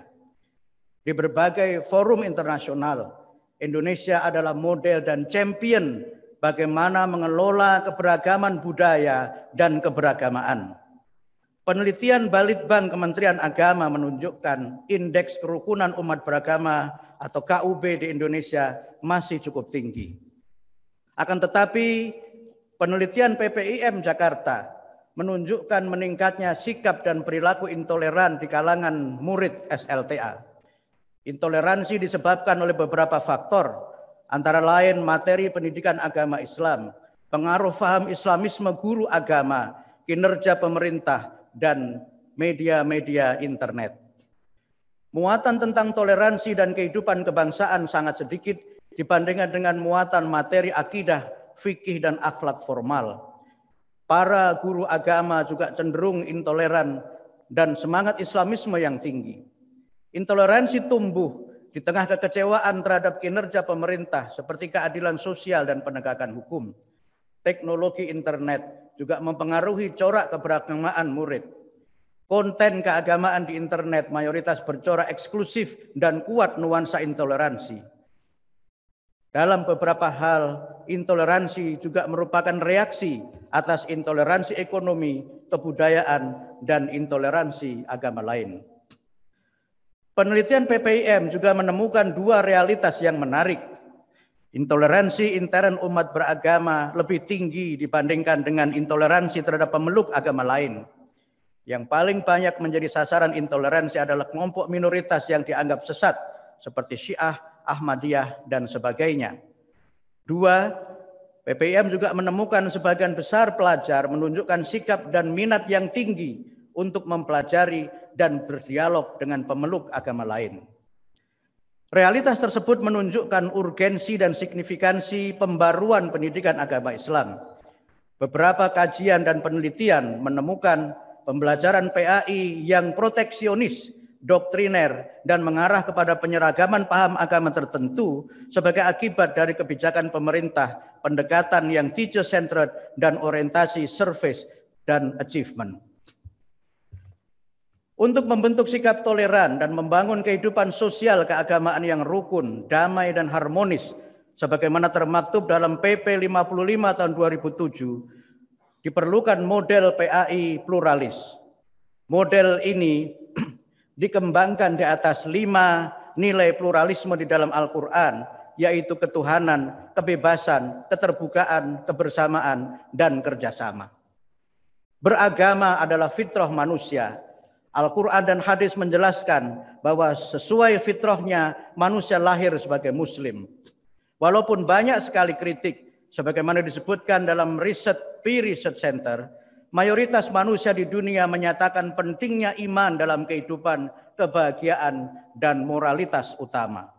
Di berbagai forum internasional, Indonesia adalah model dan champion bagaimana mengelola keberagaman budaya dan keberagamaan. Penelitian Balitbang Kementerian Agama menunjukkan indeks kerukunan umat beragama atau KUB di Indonesia masih cukup tinggi. Akan tetapi, penelitian PPIM Jakarta menunjukkan meningkatnya sikap dan perilaku intoleran di kalangan murid SLTA. Intoleransi disebabkan oleh beberapa faktor, antara lain materi pendidikan agama Islam, pengaruh faham Islamisme guru agama, kinerja pemerintah, dan media-media internet. Muatan tentang toleransi dan kehidupan kebangsaan sangat sedikit dibandingkan dengan muatan materi akidah, fikih, dan akhlak formal. Para guru agama juga cenderung intoleran dan semangat Islamisme yang tinggi. Intoleransi tumbuh di tengah kekecewaan terhadap kinerja pemerintah seperti keadilan sosial dan penegakan hukum. Teknologi internet juga mempengaruhi corak keberagamaan murid. Konten keagamaan di internet mayoritas bercorak eksklusif dan kuat nuansa intoleransi. Dalam beberapa hal, intoleransi juga merupakan reaksi atas intoleransi ekonomi, kebudayaan, dan intoleransi agama lain. Penelitian PPIM juga menemukan dua realitas yang menarik. Intoleransi intern umat beragama lebih tinggi dibandingkan dengan intoleransi terhadap pemeluk agama lain. Yang paling banyak menjadi sasaran intoleransi adalah kelompok minoritas yang dianggap sesat, seperti Syiah, Ahmadiyah, dan sebagainya. Dua, PPIM juga menemukan sebagian besar pelajar menunjukkan sikap dan minat yang tinggi untuk mempelajari dan berdialog dengan pemeluk agama lain. Realitas tersebut menunjukkan urgensi dan signifikansi pembaruan pendidikan agama Islam. Beberapa kajian dan penelitian menemukan pembelajaran PAI yang proteksionis, doktriner, dan mengarah kepada penyeragaman paham agama tertentu sebagai akibat dari kebijakan pemerintah, pendekatan yang teacher-centered, dan orientasi service dan achievement. Untuk membentuk sikap toleran dan membangun kehidupan sosial keagamaan yang rukun, damai, dan harmonis, sebagaimana termaktub dalam PP 55 tahun 2007, diperlukan model PAI pluralis. Model ini dikembangkan di atas 5 nilai pluralisme di dalam Al-Quran, yaitu ketuhanan, kebebasan, keterbukaan, kebersamaan, dan kerjasama. Beragama adalah fitrah manusia. Al-Quran dan hadis menjelaskan bahwa sesuai fitrahnya manusia lahir sebagai muslim. Walaupun banyak sekali kritik, sebagaimana disebutkan dalam Pew Research Center, mayoritas manusia di dunia menyatakan pentingnya iman dalam kehidupan, kebahagiaan, dan moralitas utama.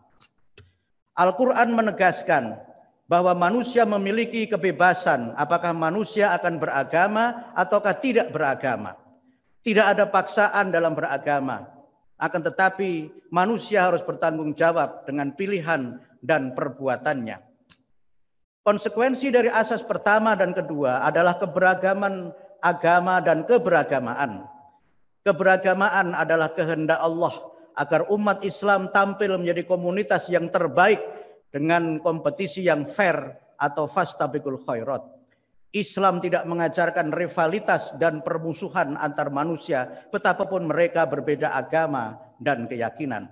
Al-Quran menegaskan bahwa manusia memiliki kebebasan apakah manusia akan beragama ataukah tidak beragama. Tidak ada paksaan dalam beragama. Akan tetapi manusia harus bertanggung jawab dengan pilihan dan perbuatannya. Konsekuensi dari asas pertama dan kedua adalah keberagaman agama dan keberagamaan. Keberagamaan adalah kehendak Allah agar umat Islam tampil menjadi komunitas yang terbaik dengan kompetisi yang fair atau fastabiqul khairat. Islam tidak mengajarkan rivalitas dan permusuhan antar manusia, betapapun mereka berbeda agama dan keyakinan.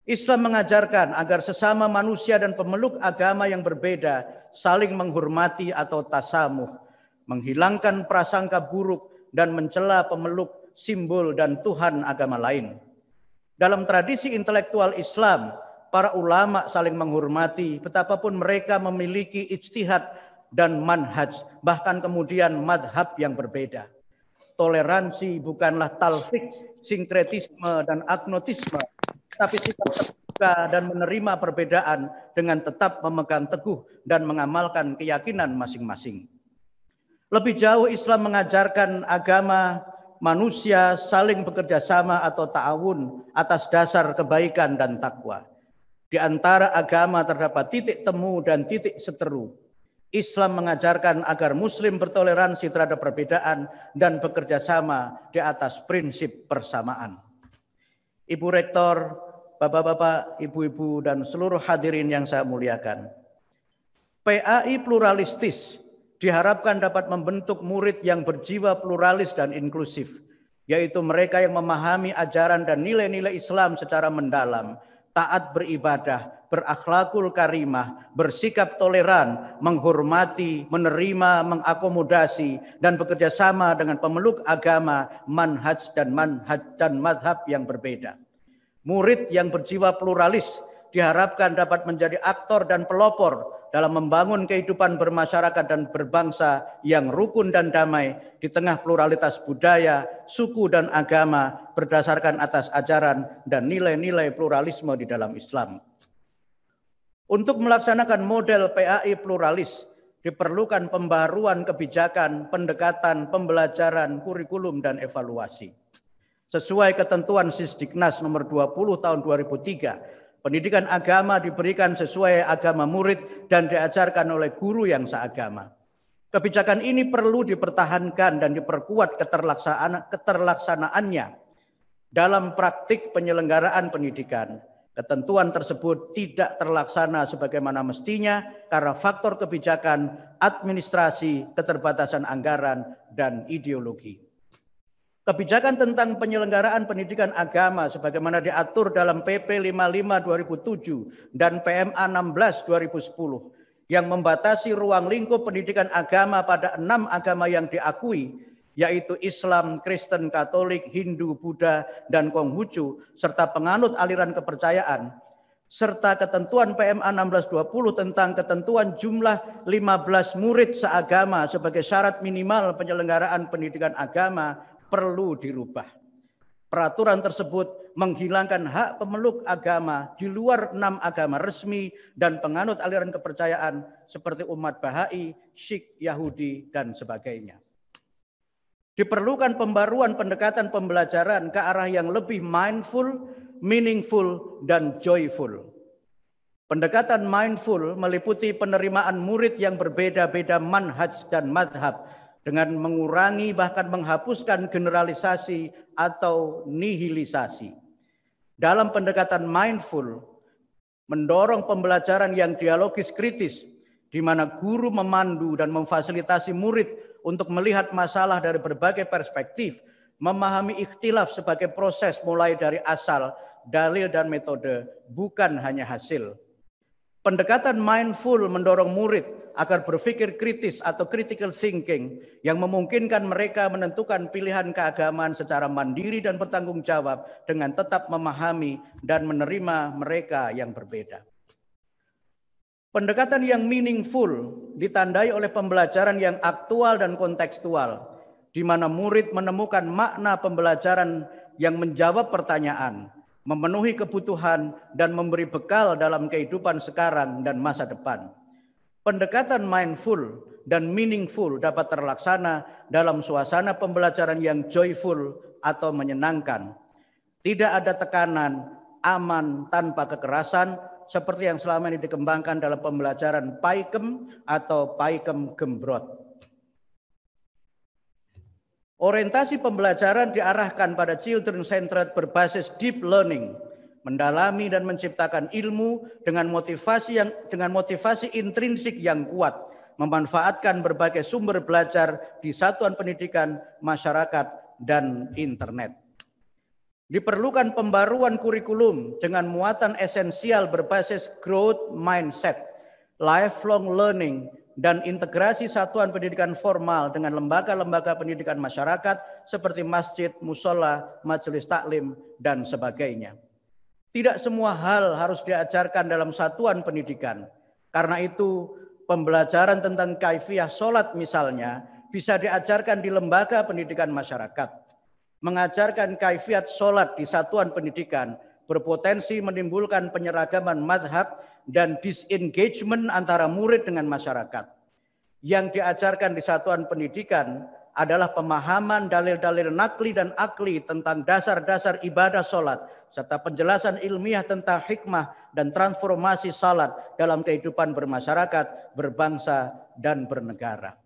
Islam mengajarkan agar sesama manusia dan pemeluk agama yang berbeda saling menghormati atau tasamuh. menghilangkan prasangka buruk dan mencela pemeluk simbol dan Tuhan agama lain. Dalam tradisi intelektual Islam, para ulama saling menghormati betapapun mereka memiliki ijtihad dan manhaj, bahkan kemudian madhab yang berbeda. Toleransi bukanlah talfik, sinkretisme, dan agnotisme, tapi sikap terbuka dan menerima perbedaan dengan tetap memegang teguh dan mengamalkan keyakinan masing-masing. Lebih jauh, Islam mengajarkan agama manusia saling bekerja sama atau ta'awun atas dasar kebaikan dan takwa. Di antara agama terdapat titik temu dan titik seteru. Islam mengajarkan agar Muslim bertoleransi terhadap perbedaan dan bekerja sama di atas prinsip persamaan. Ibu Rektor, Bapak-bapak, Ibu-ibu, dan seluruh hadirin yang saya muliakan. PAI pluralistis diharapkan dapat membentuk murid yang berjiwa pluralis dan inklusif, yaitu mereka yang memahami ajaran dan nilai-nilai Islam secara mendalam, taat beribadah, berakhlakul karimah, bersikap toleran, menghormati, menerima, mengakomodasi, dan bekerja sama dengan pemeluk agama, manhaj dan madhab yang berbeda. Murid yang berjiwa pluralis diharapkan dapat menjadi aktor dan pelopor dalam membangun kehidupan bermasyarakat dan berbangsa yang rukun dan damai di tengah pluralitas budaya, suku, dan agama berdasarkan atas ajaran dan nilai-nilai pluralisme di dalam Islam. Untuk melaksanakan model PAI pluralis, diperlukan pembaruan kebijakan, pendekatan, pembelajaran, kurikulum, dan evaluasi. Sesuai ketentuan Sisdiknas nomor 20 tahun 2003, pendidikan agama diberikan sesuai agama murid dan diajarkan oleh guru yang seagama. Kebijakan ini perlu dipertahankan dan diperkuat keterlaksanaannya dalam praktik penyelenggaraan pendidikan. Ketentuan tersebut tidak terlaksana sebagaimana mestinya karena faktor kebijakan, administrasi, keterbatasan anggaran, dan ideologi. Kebijakan tentang penyelenggaraan pendidikan agama sebagaimana diatur dalam PP 55/2007 dan PMA 16/2010 yang membatasi ruang lingkup pendidikan agama pada 6 agama yang diakui, yaitu Islam, Kristen, Katolik, Hindu, Buddha, dan Konghucu, serta penganut aliran kepercayaan, serta ketentuan PMA 16/20 tentang ketentuan jumlah 15 murid seagama sebagai syarat minimal penyelenggaraan pendidikan agama perlu dirubah. Peraturan tersebut menghilangkan hak pemeluk agama di luar 6 agama resmi dan penganut aliran kepercayaan seperti umat Bahai, Sikh, Yahudi, dan sebagainya. Diperlukan pembaruan pendekatan pembelajaran ke arah yang lebih mindful, meaningful, dan joyful. Pendekatan mindful meliputi penerimaan murid yang berbeda-beda manhaj dan madhab dengan mengurangi bahkan menghapuskan generalisasi atau nihilisasi. Dalam pendekatan mindful, mendorong pembelajaran yang dialogis kritis, di mana guru memandu dan memfasilitasi murid untuk melihat masalah dari berbagai perspektif, memahami ikhtilaf sebagai proses mulai dari asal, dalil, dan metode, bukan hanya hasil. Pendekatan mindful mendorong murid agar berpikir kritis atau critical thinking yang memungkinkan mereka menentukan pilihan keagamaan secara mandiri dan bertanggung jawab dengan tetap memahami dan menerima mereka yang berbeda. Pendekatan yang meaningful ditandai oleh pembelajaran yang aktual dan kontekstual, di mana murid menemukan makna pembelajaran yang menjawab pertanyaan, memenuhi kebutuhan, dan memberi bekal dalam kehidupan sekarang dan masa depan. Pendekatan mindful dan meaningful dapat terlaksana dalam suasana pembelajaran yang joyful atau menyenangkan. Tidak ada tekanan, aman tanpa kekerasan, seperti yang selama ini dikembangkan dalam pembelajaran Paikem atau Paikem Gembrot. Orientasi pembelajaran diarahkan pada children-centered berbasis deep learning, mendalami dan menciptakan ilmu dengan motivasi intrinsik yang kuat, memanfaatkan berbagai sumber belajar di satuan pendidikan, masyarakat, dan internet. Diperlukan pembaruan kurikulum dengan muatan esensial berbasis growth mindset, lifelong learning, dan integrasi satuan pendidikan formal dengan lembaga-lembaga pendidikan masyarakat seperti masjid, musola, majelis taklim, dan sebagainya. Tidak semua hal harus diajarkan dalam satuan pendidikan. Karena itu, pembelajaran tentang kaifiyah sholat misalnya bisa diajarkan di lembaga pendidikan masyarakat. Mengajarkan kaifiyat sholat di satuan pendidikan berpotensi menimbulkan penyeragaman madhab dan disengagement antara murid dengan masyarakat. Yang diajarkan di satuan pendidikan adalah pemahaman dalil-dalil nakli dan akli tentang dasar-dasar ibadah sholat, serta penjelasan ilmiah tentang hikmah dan transformasi salat dalam kehidupan bermasyarakat, berbangsa, dan bernegara.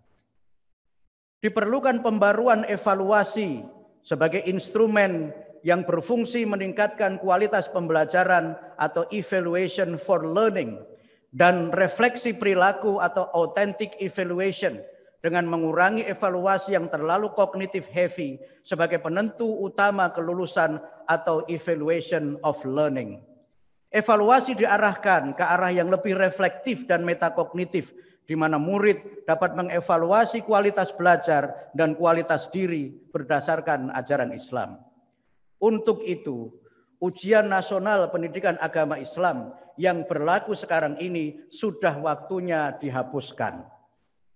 Diperlukan pembaruan evaluasi sebagai instrumen yang berfungsi meningkatkan kualitas pembelajaran atau evaluation for learning, dan refleksi perilaku atau authentic evaluation dengan mengurangi evaluasi yang terlalu kognitif heavy sebagai penentu utama kelulusan atau evaluation of learning. Evaluasi diarahkan ke arah yang lebih reflektif dan metakognitif, di mana murid dapat mengevaluasi kualitas belajar dan kualitas diri berdasarkan ajaran Islam. Untuk itu, ujian nasional pendidikan agama Islam yang berlaku sekarang ini sudah waktunya dihapuskan.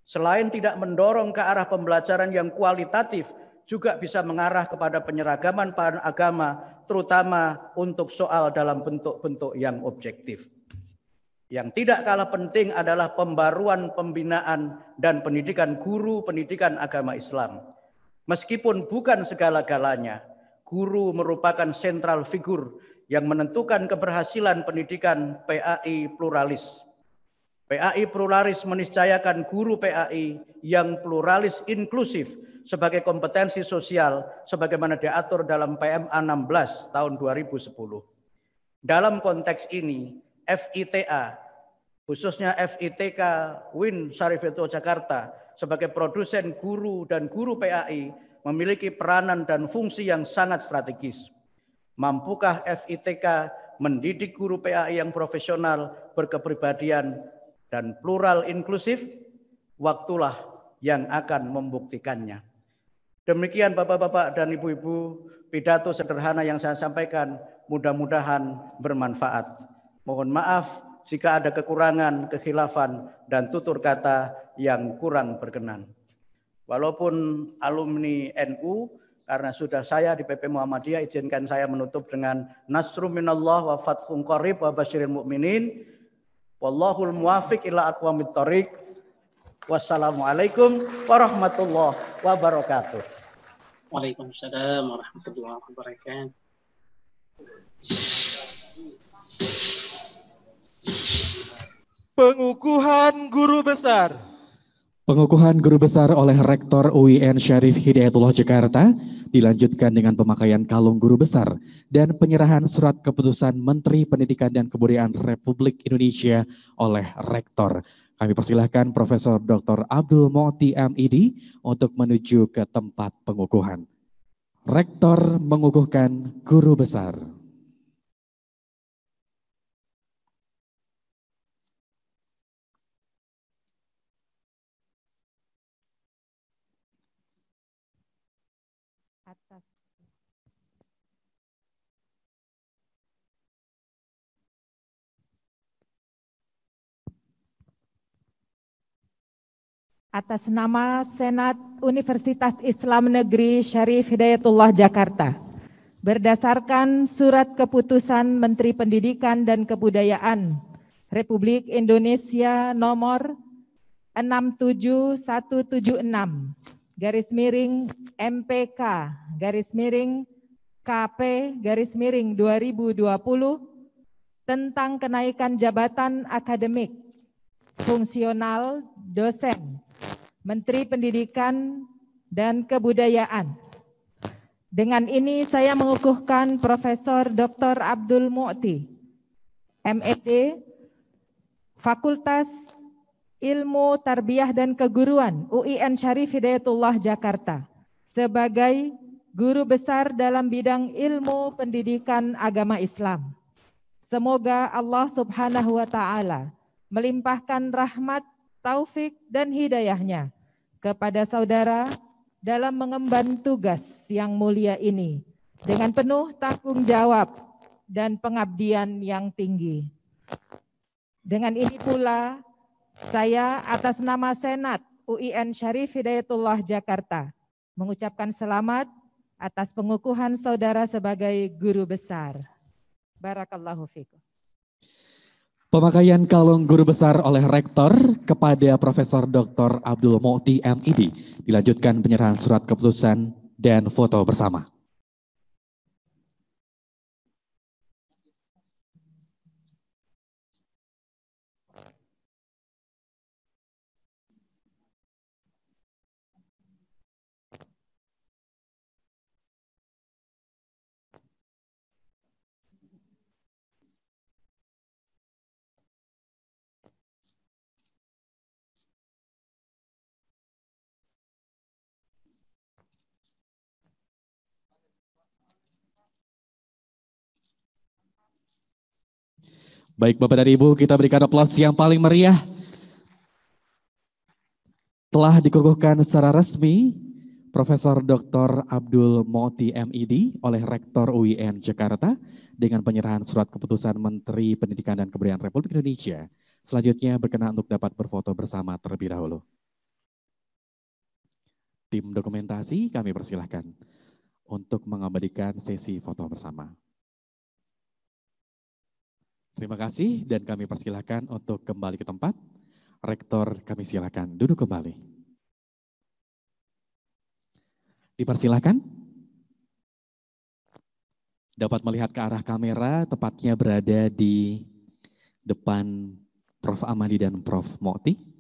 Selain tidak mendorong ke arah pembelajaran yang kualitatif, juga bisa mengarah kepada penyeragaman paham agama, terutama untuk soal dalam bentuk-bentuk yang objektif. Yang tidak kalah penting adalah pembaruan pembinaan dan pendidikan guru pendidikan agama Islam. Meskipun bukan segala-galanya, guru merupakan sentral figur yang menentukan keberhasilan pendidikan PAI pluralis. PAI pluralis meniscayakan guru PAI yang pluralis inklusif sebagai kompetensi sosial sebagaimana diatur dalam PMA 16 tahun 2010. Dalam konteks ini, FITA, khususnya FITK UIN Syarif Hidayatullah Jakarta sebagai produsen guru dan guru PAI memiliki peranan dan fungsi yang sangat strategis. Mampukah FITK mendidik guru PAI yang profesional, berkepribadian, dan plural inklusif? Waktulah yang akan membuktikannya. Demikian Bapak-bapak dan Ibu-ibu, pidato sederhana yang saya sampaikan, mudah-mudahan bermanfaat. Mohon maaf jika ada kekurangan, kekhilafan, dan tutur kata yang kurang berkenan. Walaupun alumni NU, karena sudah saya di PP Muhammadiyah, izinkan saya menutup dengan Nasrum minallah wa fathun qarib wa basyiril mu'minin. Wallahul muwafiq ila aqwamit thoriq. Wassalamualaikum warahmatullahi wabarakatuh. Waalaikumsalam warahmatullahi wabarakatuh. Pengukuhan guru besar. Pengukuhan guru besar oleh Rektor UIN Syarif Hidayatullah Jakarta dilanjutkan dengan pemakaian kalung guru besar dan penyerahan surat keputusan Menteri Pendidikan dan Kebudayaan Republik Indonesia oleh Rektor. Kami persilahkan Profesor Dr. Abdul Mu'ti MID untuk menuju ke tempat pengukuhan. Rektor mengukuhkan guru besar. Atas nama Senat Universitas Islam Negeri Syarif Hidayatullah Jakarta, berdasarkan surat keputusan Menteri Pendidikan dan Kebudayaan Republik Indonesia nomor 67176 /MPK KP 2020 tentang kenaikan jabatan akademik, fungsional, dosen, Menteri Pendidikan dan Kebudayaan. Dengan ini saya mengukuhkan Profesor Dr. Abdul Mu'ti, MED, Fakultas Ilmu Tarbiyah dan Keguruan UIN Syarif Hidayatullah Jakarta sebagai guru besar dalam bidang ilmu pendidikan agama Islam. Semoga Allah Subhanahu wa Ta'ala melimpahkan rahmat taufik, dan hidayahnya kepada saudara dalam mengemban tugas yang mulia ini dengan penuh tanggung jawab dan pengabdian yang tinggi. Dengan ini pula, saya atas nama Senat UIN Syarif Hidayatullah Jakarta mengucapkan selamat atas pengukuhan saudara sebagai guru besar. Barakallahu fikum. Pemakaian kalung guru besar oleh Rektor kepada Profesor Dr. Abdul Mu'ti MID. Dilanjutkan penyerahan surat keputusan dan foto bersama. Baik Bapak dan Ibu, kita berikan aplaus yang paling meriah. Telah dikukuhkan secara resmi Profesor Dr. Abdul Mu'ti MID oleh Rektor UIN Jakarta dengan penyerahan surat keputusan Menteri Pendidikan dan Kebudayaan Republik Indonesia. Selanjutnya berkenan untuk dapat berfoto bersama terlebih dahulu. Tim dokumentasi kami persilahkan untuk mengabadikan sesi foto bersama. Terima kasih dan kami persilahkan untuk kembali ke tempat. Rektor kami silakan duduk kembali. Dipersilahkan. Dapat melihat ke arah kamera, tepatnya berada di depan Prof. Amadi dan Prof. Mu'ti.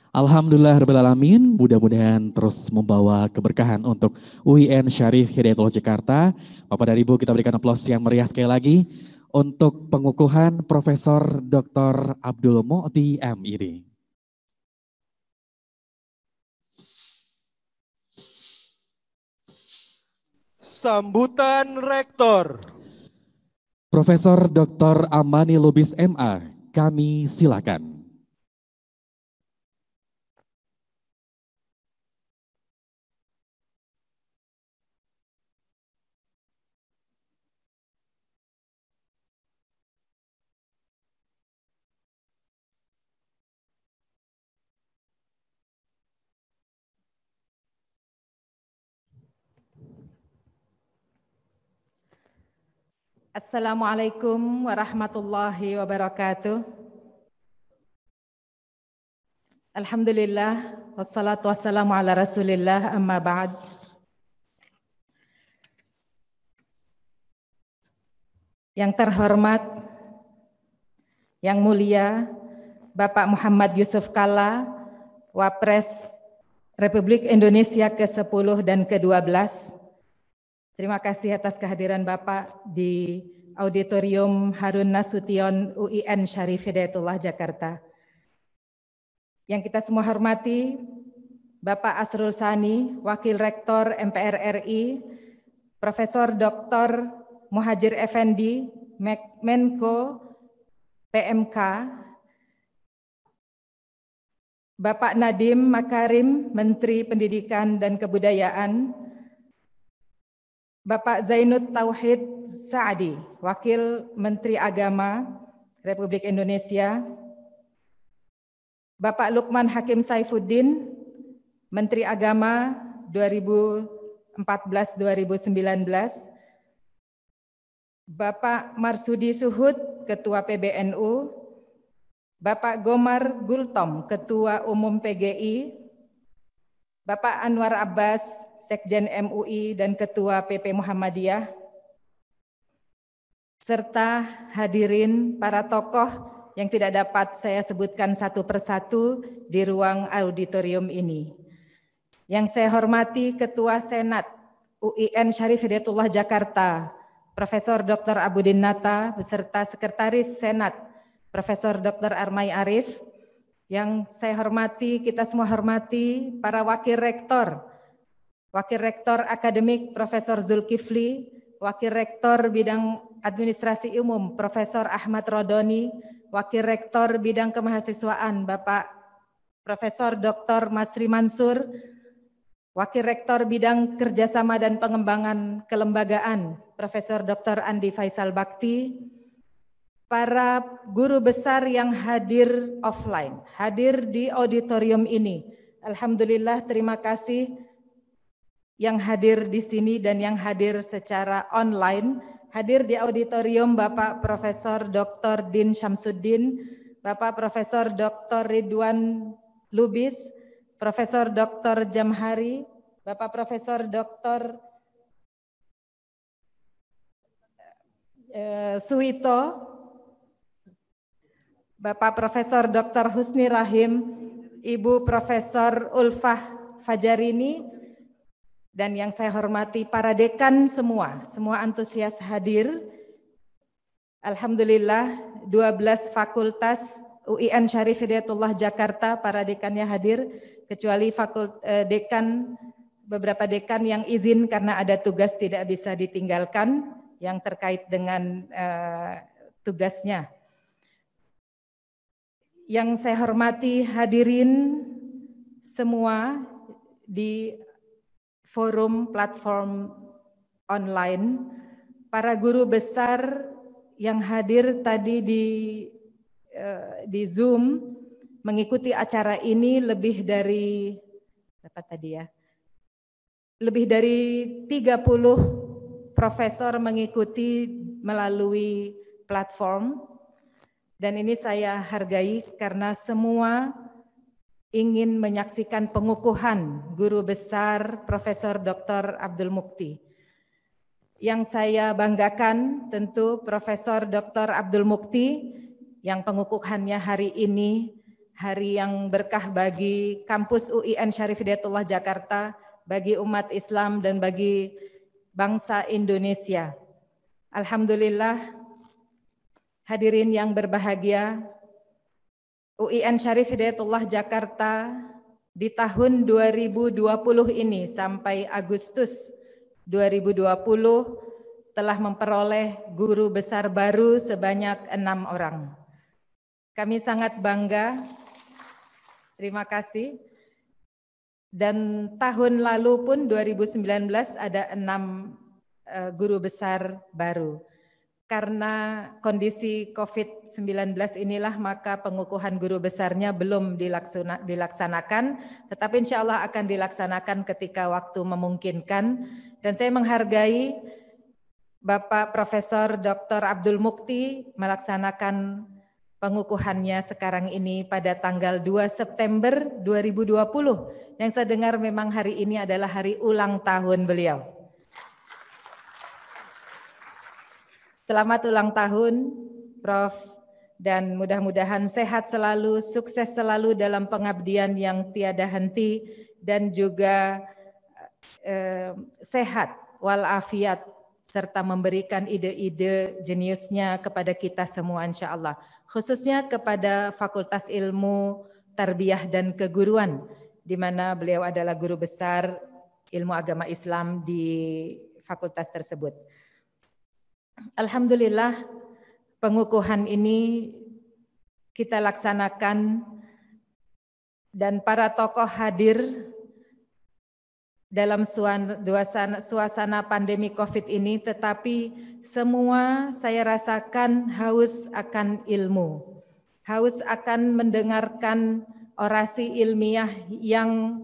Alhamdulillahirrahmanirrahim, mudah-mudahan terus membawa keberkahan untuk UIN Syarif Hidayatullah Jakarta. Bapak dan Ibu, kita berikan aplaus yang meriah sekali lagi untuk pengukuhan Profesor Dr. Abdul Mu'ti MID. Sambutan Rektor. Profesor Dr. Amani Lubis MA, kami silakan. Assalamualaikum warahmatullahi wabarakatuh. Alhamdulillah, wassalatu wassalamu ala rasulillah, amma ba'd. Yang terhormat, yang mulia, Bapak Muhammad Yusuf Kalla, Wapres Republik Indonesia ke-10 dan ke-12. Terima kasih atas kehadiran Bapak di Auditorium Harun Nasution UIN Syarif Hidayatullah Jakarta. Yang kita semua hormati, Bapak Asrul Sani, Wakil Rektor MPR RI, Profesor Dr. Muhajir Effendi, Menko PMK, Bapak Nadiem Makarim, Menteri Pendidikan dan Kebudayaan, Bapak Zainud Tauhid Saadi, Wakil Menteri Agama Republik Indonesia, Bapak Lukman Hakim Saifuddin, Menteri Agama 2014-2019, Bapak Marsudi Suhud, Ketua PBNU, Bapak Gomar Gultom, Ketua Umum PGI, Bapak Anwar Abbas, Sekjen MUI dan Ketua PP Muhammadiyah, serta hadirin para tokoh yang tidak dapat saya sebutkan satu persatu di ruang auditorium ini. Yang saya hormati Ketua Senat UIN Syarif Hidayatullah Jakarta, Profesor Dr. Abudin Nata, beserta Sekretaris Senat, Profesor Dr. Armai Arif. Yang saya hormati, kita semua hormati para wakil rektor Wakil Rektor Akademik Profesor Zulkifli, Wakil Rektor Bidang Administrasi Umum Profesor Ahmad Rodoni, Wakil Rektor Bidang Kemahasiswaan Bapak Profesor Dr. Masri Mansur, Wakil Rektor Bidang Kerjasama dan Pengembangan Kelembagaan Profesor Dr. Andi Faisal Bakti, para guru besar yang hadir offline, hadir di auditorium ini. Alhamdulillah, terima kasih yang hadir di sini dan yang hadir secara online. Hadir di auditorium Bapak Profesor Dr. Din Syamsuddin, Bapak Profesor Dr. Ridwan Lubis, Profesor Dr. Jamhari, Bapak Profesor Dr. Suwito, Bapak Profesor Dr. Husni Rahim, Ibu Profesor Ulfah Fajarini, dan yang saya hormati para dekan semua antusias hadir. Alhamdulillah 12 fakultas UIN Syarif Hidayatullah Jakarta para dekannya hadir, kecuali beberapa dekan yang izin karena ada tugas tidak bisa ditinggalkan yang terkait dengan tugasnya. Yang saya hormati hadirin semua di forum platform online, para guru besar yang hadir tadi di Zoom mengikuti acara ini lebih dari lebih dari 30 profesor mengikuti melalui platform. Dan ini saya hargai karena semua ingin menyaksikan pengukuhan guru besar Profesor Dr. Abdul Mukti. Yang saya banggakan tentu Profesor Dr. Abdul Mukti yang pengukuhannya hari ini, hari yang berkah bagi kampus UIN Syarif Hidayatullah Jakarta, bagi umat Islam dan bagi bangsa Indonesia. Alhamdulillah, hadirin yang berbahagia, UIN Syarif Hidayatullah Jakarta di tahun 2020 ini sampai Agustus 2020 telah memperoleh guru besar baru sebanyak 6 orang. Kami sangat bangga, terima kasih. Dan tahun lalu pun 2019 ada 6 guru besar baru. Karena kondisi COVID-19 inilah maka pengukuhan guru besarnya belum dilaksanakan, tetapi insya Allah akan dilaksanakan ketika waktu memungkinkan. Dan saya menghargai Bapak Profesor Dr. Abdul Mukti melaksanakan pengukuhannya sekarang ini pada tanggal 2 September 2020. Yang saya dengar memang hari ini adalah hari ulang tahun beliau. Selamat ulang tahun, Prof. Dan mudah-mudahan sehat selalu, sukses selalu dalam pengabdian yang tiada henti dan juga sehat walafiat serta memberikan ide-ide jeniusnya kepada kita semua insya Allah. Khususnya kepada Fakultas Ilmu Tarbiyah dan Keguruan, di mana beliau adalah guru besar ilmu agama Islam di fakultas tersebut. Alhamdulillah pengukuhan ini kita laksanakan dan para tokoh hadir dalam suasana pandemi COVID ini, tetapi semua saya rasakan haus akan ilmu, haus akan mendengarkan orasi ilmiah yang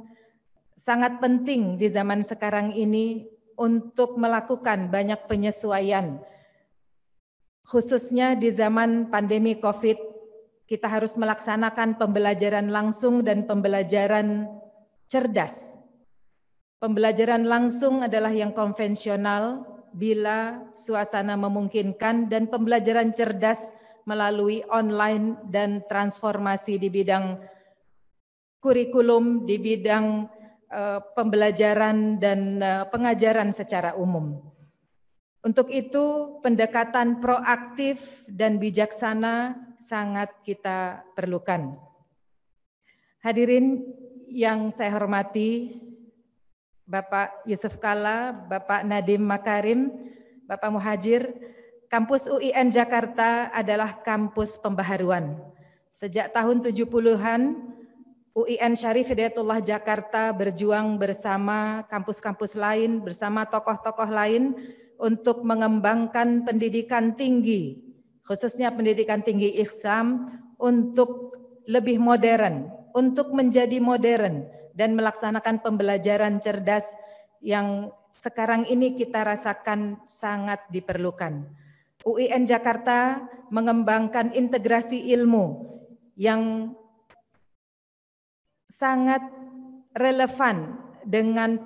sangat penting di zaman sekarang ini untuk melakukan banyak penyesuaian. Khususnya di zaman pandemi COVID, kita harus melaksanakan pembelajaran langsung dan pembelajaran cerdas. Pembelajaran langsung adalah yang konvensional bila suasana memungkinkan, dan pembelajaran cerdas melalui online dan transformasi di bidang kurikulum, di bidang pembelajaran dan pengajaran secara umum. Untuk itu, pendekatan proaktif dan bijaksana sangat kita perlukan. Hadirin yang saya hormati, Bapak Yusuf Kalla, Bapak Nadiem Makarim, Bapak Muhajir, kampus UIN Jakarta adalah kampus pembaharuan. Sejak tahun 70-an, UIN Syarif Hidayatullah Jakarta berjuang bersama kampus-kampus lain, bersama tokoh-tokoh lain untuk mengembangkan pendidikan tinggi, khususnya pendidikan tinggi Islam untuk lebih modern, untuk menjadi modern dan melaksanakan pembelajaran cerdas yang sekarang ini kita rasakan sangat diperlukan. UIN Jakarta mengembangkan integrasi ilmu yang sangat relevan dengan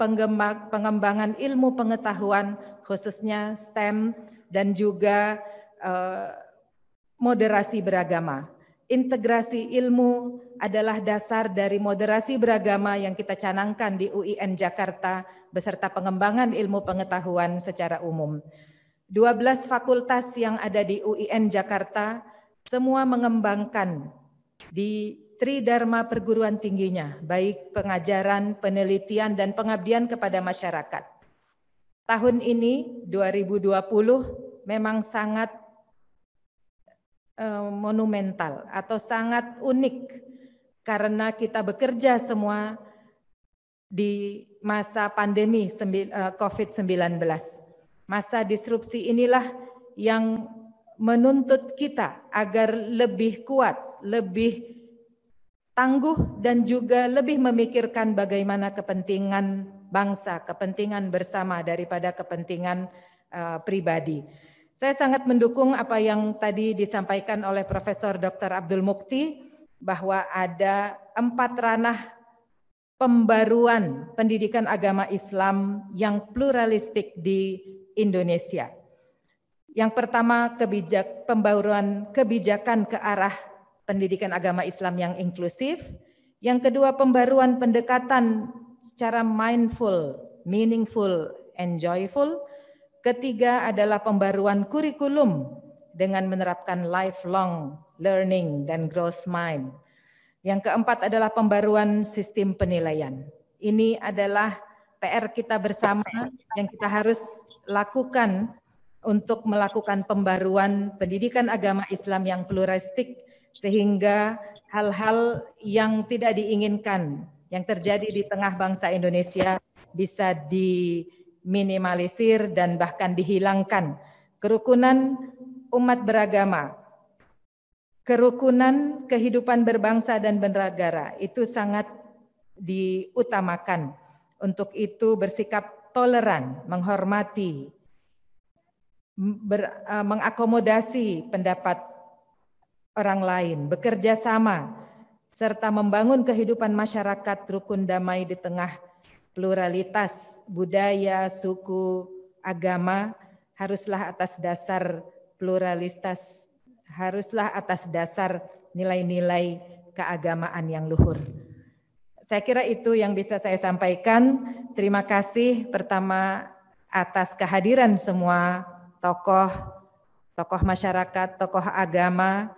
pengembangan ilmu pengetahuan khususnya STEM dan juga moderasi beragama. Integrasi ilmu adalah dasar dari moderasi beragama yang kita canangkan di UIN Jakarta beserta pengembangan ilmu pengetahuan secara umum. 12 fakultas yang ada di UIN Jakarta semua mengembangkan di tridharma perguruan tingginya, baik pengajaran, penelitian, dan pengabdian kepada masyarakat. Tahun ini 2020 memang sangat monumental atau sangat unik karena kita bekerja semua di masa pandemi COVID-19. Masa disrupsi inilah yang menuntut kita agar lebih kuat, lebih tangguh dan juga lebih memikirkan bagaimana kepentingan bangsa, kepentingan bersama daripada kepentingan pribadi. Saya sangat mendukung apa yang tadi disampaikan oleh Profesor Dr. Abdul Mukti bahwa ada 4 ranah pembaruan pendidikan agama Islam yang pluralistik di Indonesia. Yang pertama pembaruan kebijakan ke arah pendidikan agama Islam yang inklusif. Yang kedua pembaruan pendekatan secara mindful, meaningful, and joyful. Ketiga adalah pembaruan kurikulum dengan menerapkan lifelong learning dan growth mind. Yang keempat adalah pembaruan sistem penilaian. Ini adalah PR kita bersama yang kita harus lakukan untuk melakukan pembaruan pendidikan agama Islam yang pluralistik sehingga hal-hal yang tidak diinginkan yang terjadi di tengah bangsa Indonesia bisa diminimalisir dan bahkan dihilangkan. Kerukunan umat beragama, kerukunan kehidupan berbangsa dan bernegara itu sangat diutamakan. Untuk itu bersikap toleran, menghormati, mengakomodasi pendapat orang lain, bekerja sama, serta membangun kehidupan masyarakat rukun damai di tengah pluralitas budaya, suku, agama, haruslah atas dasar pluralitas, haruslah atas dasar nilai-nilai keagamaan yang luhur. Saya kira itu yang bisa saya sampaikan. Terima kasih pertama atas kehadiran semua tokoh masyarakat, tokoh agama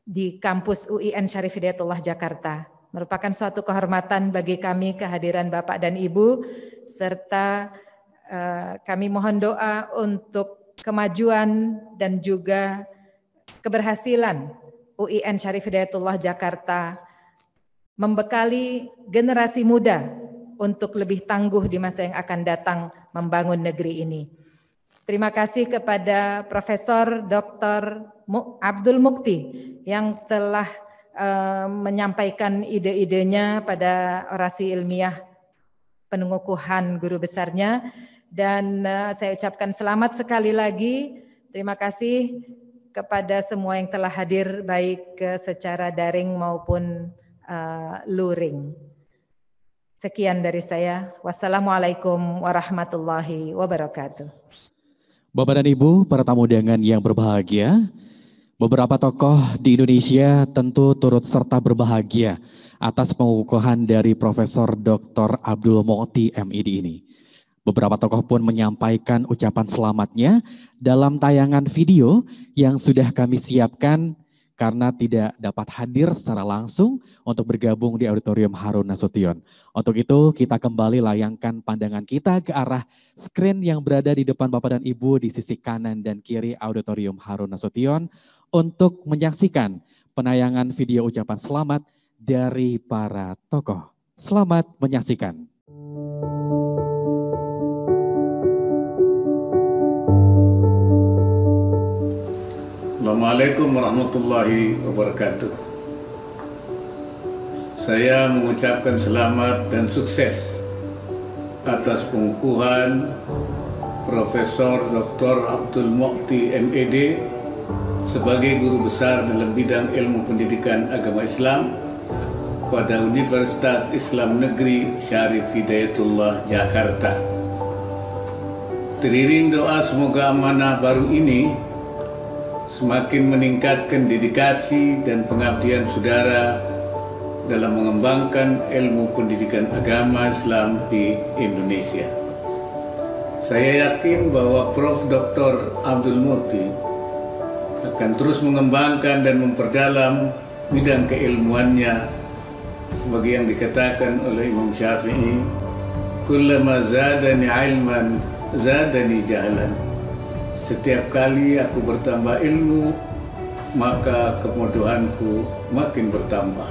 di kampus UIN Syarif Hidayatullah Jakarta. Merupakan suatu kehormatan bagi kami kehadiran Bapak dan Ibu, serta kami mohon doa untuk kemajuan dan juga keberhasilan UIN Syarif Hidayatullah Jakarta membekali generasi muda untuk lebih tangguh di masa yang akan datang membangun negeri ini. Terima kasih kepada Profesor Dr. Abdul Mukti yang telah menyampaikan ide-idenya pada orasi ilmiah pengukuhan guru besarnya, dan saya ucapkan selamat sekali lagi. Terima kasih kepada semua yang telah hadir baik secara daring maupun luring. Sekian dari saya. Wassalamualaikum warahmatullahi wabarakatuh. Bapak dan Ibu, para tamu undangan yang berbahagia, beberapa tokoh di Indonesia tentu turut serta berbahagia atas pengukuhan dari Profesor Dr. Abdul Mukti MID ini. Beberapa tokoh pun menyampaikan ucapan selamatnya dalam tayangan video yang sudah kami siapkan karena tidak dapat hadir secara langsung untuk bergabung di Auditorium Harun Nasution. Untuk itu kita kembali layangkan pandangan kita ke arah screen yang berada di depan Bapak dan Ibu di sisi kanan dan kiri Auditorium Harun Nasution untuk menyaksikan penayangan video ucapan selamat dari para tokoh. Selamat menyaksikan. Assalamualaikum warahmatullahi wabarakatuh. Saya mengucapkan selamat dan sukses atas pengukuhan Profesor Dr. Abdul Mukhti MED sebagai guru besar dalam bidang ilmu pendidikan agama Islam pada Universitas Islam Negeri Syarif Hidayatullah Jakarta. Teriring doa semoga amanah baru ini semakin meningkatkan dedikasi dan pengabdian saudara dalam mengembangkan ilmu pendidikan agama Islam di Indonesia. Saya yakin bahwa Prof. Dr. Abdul Mukhti akan terus mengembangkan dan memperdalam bidang keilmuannya sebagai yang dikatakan oleh Imam Syafi'i, kullama zadani ilman zadani jahlan. Setiap kali aku bertambah ilmu, maka kebodohanku makin bertambah.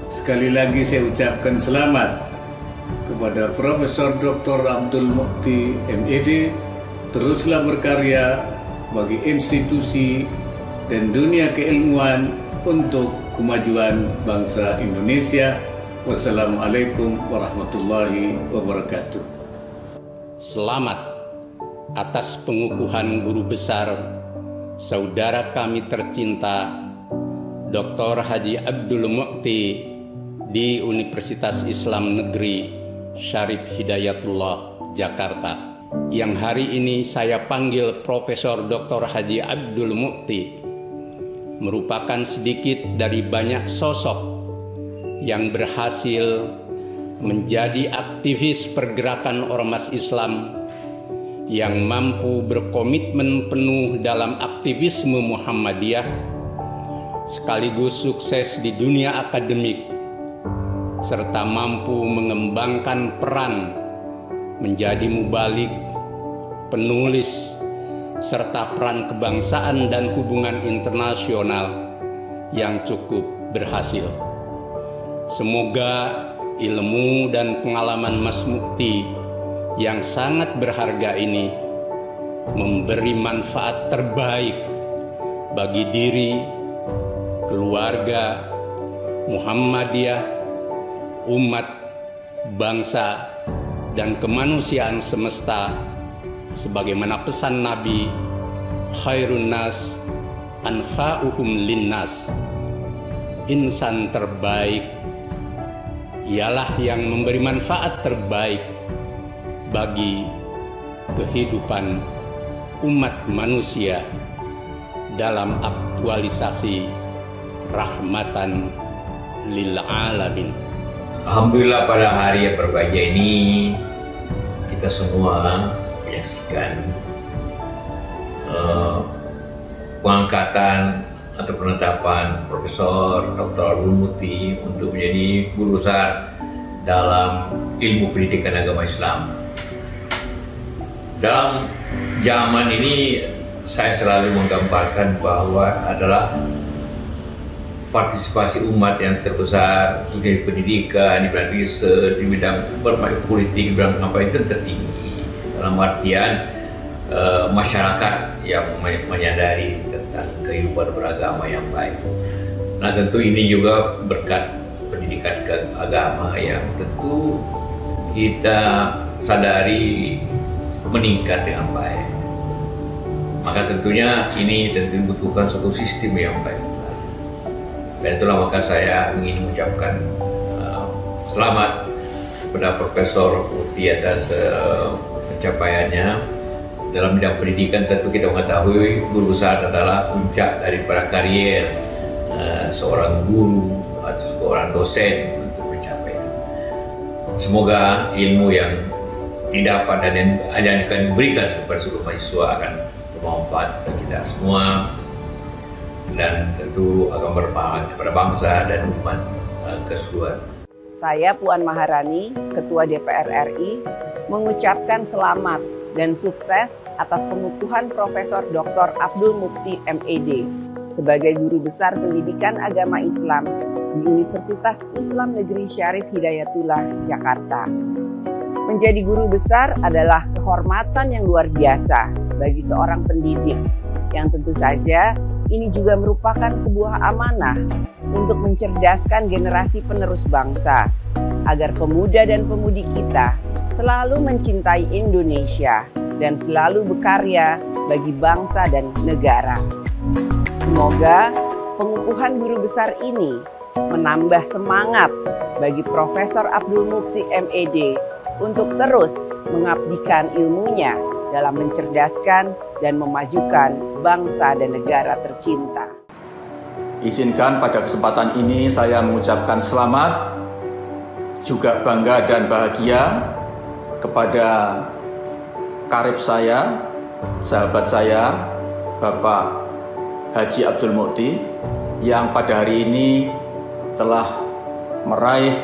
Sekali lagi saya ucapkan selamat kepada Profesor Dr. Abdul Mukhti MED. Teruslah berkarya bagi institusi dan dunia keilmuan untuk kemajuan bangsa Indonesia. Wassalamualaikum warahmatullahi wabarakatuh. Selamat atas pengukuhan guru besar saudara kami tercinta Dr. Haji Abdul Mukhti di Universitas Islam Negeri Syarif Hidayatullah Jakarta, yang hari ini saya panggil Profesor Dr. Haji Abdul Mukhti, merupakan sedikit dari banyak sosok yang berhasil menjadi aktivis pergerakan ormas Islam yang mampu berkomitmen penuh dalam aktivisme Muhammadiyah, sekaligus sukses di dunia akademik, serta mampu mengembangkan peran menjadi mubalik, penulis, serta peran kebangsaan dan hubungan internasional yang cukup berhasil. Semoga ilmu dan pengalaman Mas Mukhti yang sangat berharga ini memberi manfaat terbaik bagi diri, keluarga, Muhammadiyah, umat, bangsa, dan kemanusiaan semesta, sebagaimana pesan Nabi, khairun nas anfa'uhum linnas. Insan terbaik ialah yang memberi manfaat terbaik bagi kehidupan umat manusia dalam aktualisasi rahmatan lil alamin. Alhamdulillah, pada hari yang berbahagia ini kita semua menyaksikan pengangkatan atau penetapan Profesor Dr. Abdul Mukhti untuk menjadi guru besar dalam ilmu pendidikan agama Islam. Dalam zaman ini saya selalu menggambarkan bahwa adalah partisipasi umat yang terbesar, khususnya di pendidikan, di bidang riset, di bidang berbagai politik, di bidang apa itu tertinggi. Dalam artian masyarakat yang menyadari tentang kehidupan beragama yang baik. Nah, tentu ini juga berkat pendidikan agama yang tentu kita sadari meningkat dengan baik. Maka tentunya ini tentu membutuhkan suatu sistem yang baik. Dan itulah maka saya ingin mengucapkan selamat kepada Profesor Mukhti atas pencapaiannya dalam bidang pendidikan. Tentu kita mengetahui guru besar adalah puncak daripada karier seorang guru atau seorang dosen untuk mencapai itu. Semoga ilmu yang didapat dan yang akan diberikan kepada seluruh mahasiswa akan bermanfaat bagi kita semua. dan tentu akan bermanfaat kepada bangsa dan umat keseluruhan. Saya Puan Maharani, Ketua DPR RI, mengucapkan selamat dan sukses atas pengukuhan Profesor Dr. Abdul Mukti MED sebagai Guru Besar Pendidikan Agama Islam di Universitas Islam Negeri Syarif Hidayatullah, Jakarta. Menjadi guru besar adalah kehormatan yang luar biasa bagi seorang pendidik, yang tentu saja ini juga merupakan sebuah amanah untuk mencerdaskan generasi penerus bangsa, agar pemuda dan pemudi kita selalu mencintai Indonesia dan selalu berkarya bagi bangsa dan negara. Semoga pengukuhan guru besar ini menambah semangat bagi Profesor Abdul Mukti MED untuk terus mengabdikan ilmunya dalam mencerdaskan dan memajukan bangsa dan negara tercinta. Izinkan pada kesempatan ini saya mengucapkan selamat, juga bangga dan bahagia kepada karib saya, sahabat saya, Bapak Haji Abdul Mukti, yang pada hari ini telah meraih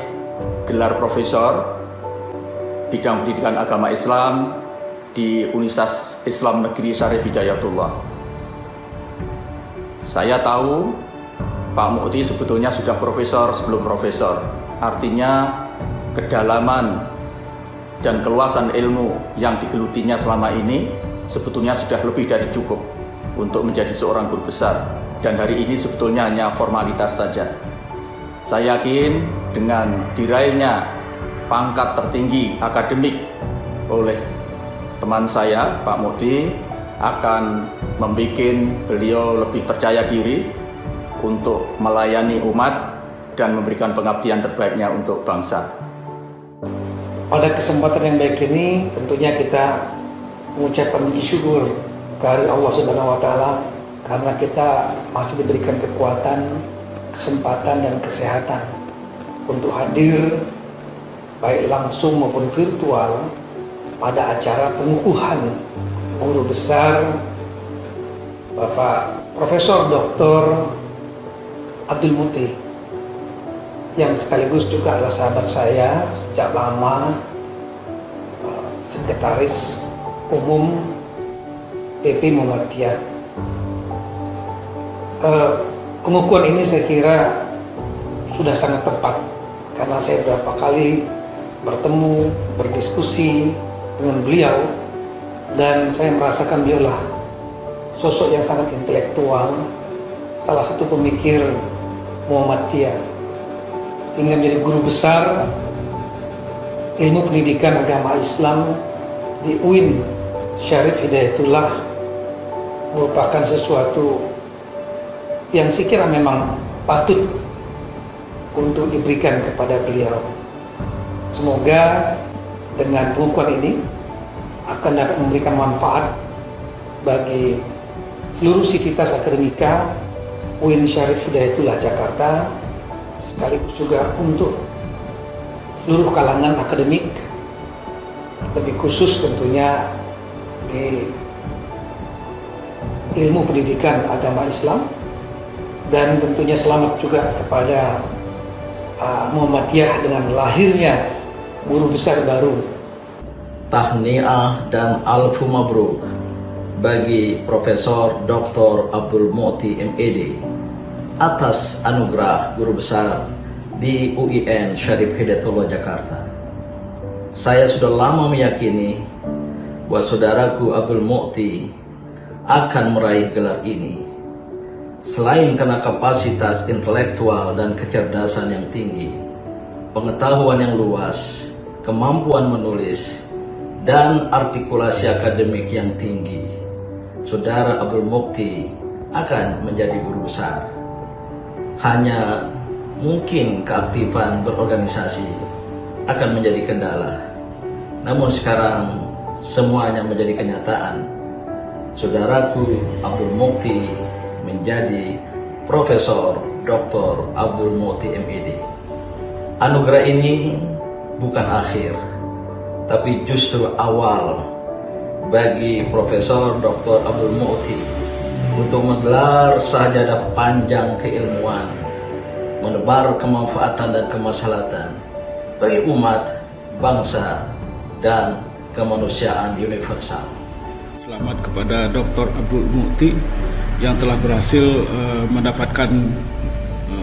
gelar profesor bidang pendidikan agama Islam di Universitas Islam Negeri Syarif Hidayatullah. Saya tahu Pak Mukti sebetulnya sudah profesor sebelum profesor. Artinya kedalaman dan keluasan ilmu yang digelutinya selama ini sebetulnya sudah lebih dari cukup untuk menjadi seorang guru besar. Dan hari ini sebetulnya hanya formalitas saja. Saya yakin dengan diraihnya pangkat tertinggi akademik oleh teman saya, Pak Mukti, akan membuat beliau lebih percaya diri untuk melayani umat dan memberikan pengabdian terbaiknya untuk bangsa. Pada kesempatan yang baik ini, tentunya kita mengucapkan puji syukur kepada Allah Subhanahu wa Ta'ala karena kita masih diberikan kekuatan, kesempatan, dan kesehatan untuk hadir baik langsung maupun virtual pada acara pengukuhan guru besar Bapak Profesor Dr. Abdul Mukti, yang sekaligus juga adalah sahabat saya sejak lama, Sekretaris Umum PP Muhammadiyah. Pengukuhan ini saya kira sudah sangat tepat karena saya beberapa kali bertemu, berdiskusi dengan beliau, dan saya merasakan beliau lah sosok yang sangat intelektual, salah satu pemikir Muhammadiyah, sehingga menjadi guru besar ilmu pendidikan agama Islam di UIN Syarif Hidayatullah merupakan sesuatu yang saya kira memang patut untuk diberikan kepada beliau. Semoga dengan pengukuhan ini akan dapat memberikan manfaat bagi seluruh sivitas akademika UIN Syarif Hidayatullah Jakarta, sekaligus juga untuk seluruh kalangan akademik, lebih khusus tentunya di ilmu pendidikan agama Islam, dan tentunya selamat juga kepada Muhammadiyah dengan lahirnya guru besar baru. Tahniah dan alfu mabruk bagi Profesor Dr. Abdul Mukti MED atas anugerah guru besar di UIN Syarif Hidayatullah Jakarta. Saya sudah lama meyakini bahwa saudaraku Abdul Mukti akan meraih gelar ini. Selain karena kapasitas intelektual dan kecerdasan yang tinggi, pengetahuan yang luas, kemampuan menulis, dan artikulasi akademik yang tinggi, Saudara Abdul Mukti akan menjadi guru besar. Hanya mungkin keaktifan berorganisasi akan menjadi kendala. Namun sekarang semuanya menjadi kenyataan. Saudaraku Abdul Mukti menjadi Profesor Dr. Abdul Mukti MED. Anugerah ini bukan akhir, tapi justru awal bagi Profesor Dr. Abdul Mukti untuk menggelar sajadah panjang keilmuan, menebar kemanfaatan dan kemaslahatan bagi umat, bangsa, dan kemanusiaan universal. Selamat kepada Dr. Abdul Mukti yang telah berhasil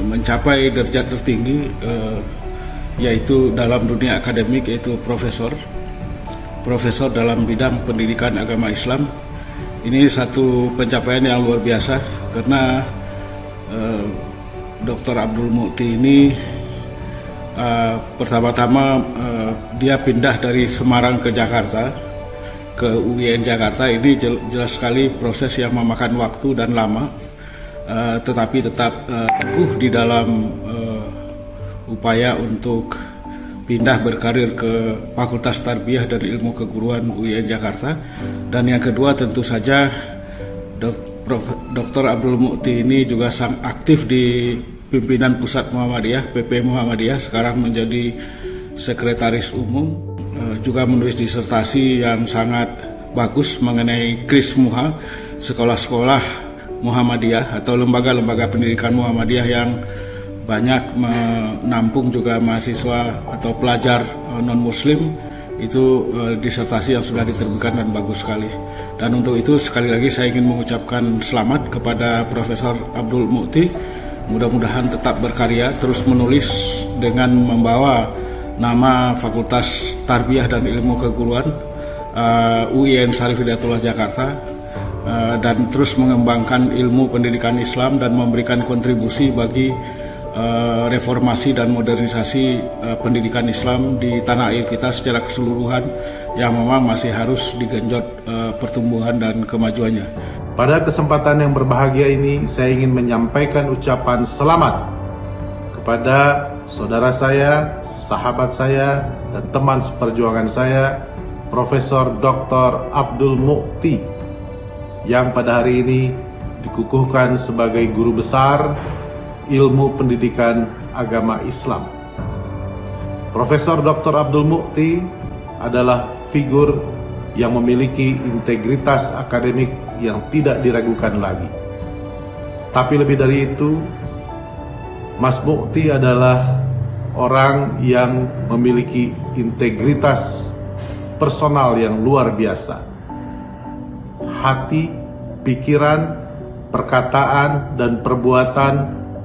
mencapai derajat tertinggi, yaitu dalam dunia akademik, yaitu profesor dalam bidang pendidikan agama Islam. Ini satu pencapaian yang luar biasa karena Dr. Abdul Mukti ini pertama-tama dia pindah dari Semarang ke Jakarta, ke UIN Jakarta. Ini jelas sekali proses yang memakan waktu dan lama, tetapi tetap teguh di dalam upaya untuk pindah berkarir ke Fakultas Tarbiyah dan Ilmu Keguruan UIN Jakarta. Dan yang kedua tentu saja Dr. Abdul Mukti ini juga sangat aktif di pimpinan Pusat Muhammadiyah, PP Muhammadiyah, sekarang menjadi Sekretaris Umum, juga menulis disertasi yang sangat bagus mengenai KRIS Muha, sekolah-sekolah Muhammadiyah atau lembaga-lembaga pendidikan Muhammadiyah yang banyak menampung juga mahasiswa atau pelajar non-muslim. Itu disertasi yang sudah diterbitkan dan bagus sekali. Dan untuk itu sekali lagi saya ingin mengucapkan selamat kepada Profesor Abdul Mukti. Mudah-mudahan tetap berkarya, terus menulis dengan membawa nama Fakultas Tarbiyah dan Ilmu Keguruan UIN Syarif Hidayatullah Jakarta, dan terus mengembangkan ilmu pendidikan Islam dan memberikan kontribusi bagi reformasi dan modernisasi pendidikan Islam di tanah air kita secara keseluruhan, yang memang masih harus digenjot pertumbuhan dan kemajuannya. Pada kesempatan yang berbahagia ini, saya ingin menyampaikan ucapan selamat kepada saudara saya, sahabat saya, dan teman seperjuangan saya, Profesor Dr. Abdul Mukti, yang pada hari ini dikukuhkan sebagai guru besar Ilmu Pendidikan Agama Islam. Profesor Dr. Abdul Mukti adalah figur yang memiliki integritas akademik yang tidak diragukan lagi. Tapi lebih dari itu, Mas Mukti adalah orang yang memiliki integritas personal yang luar biasa. Hati, pikiran, perkataan, dan perbuatan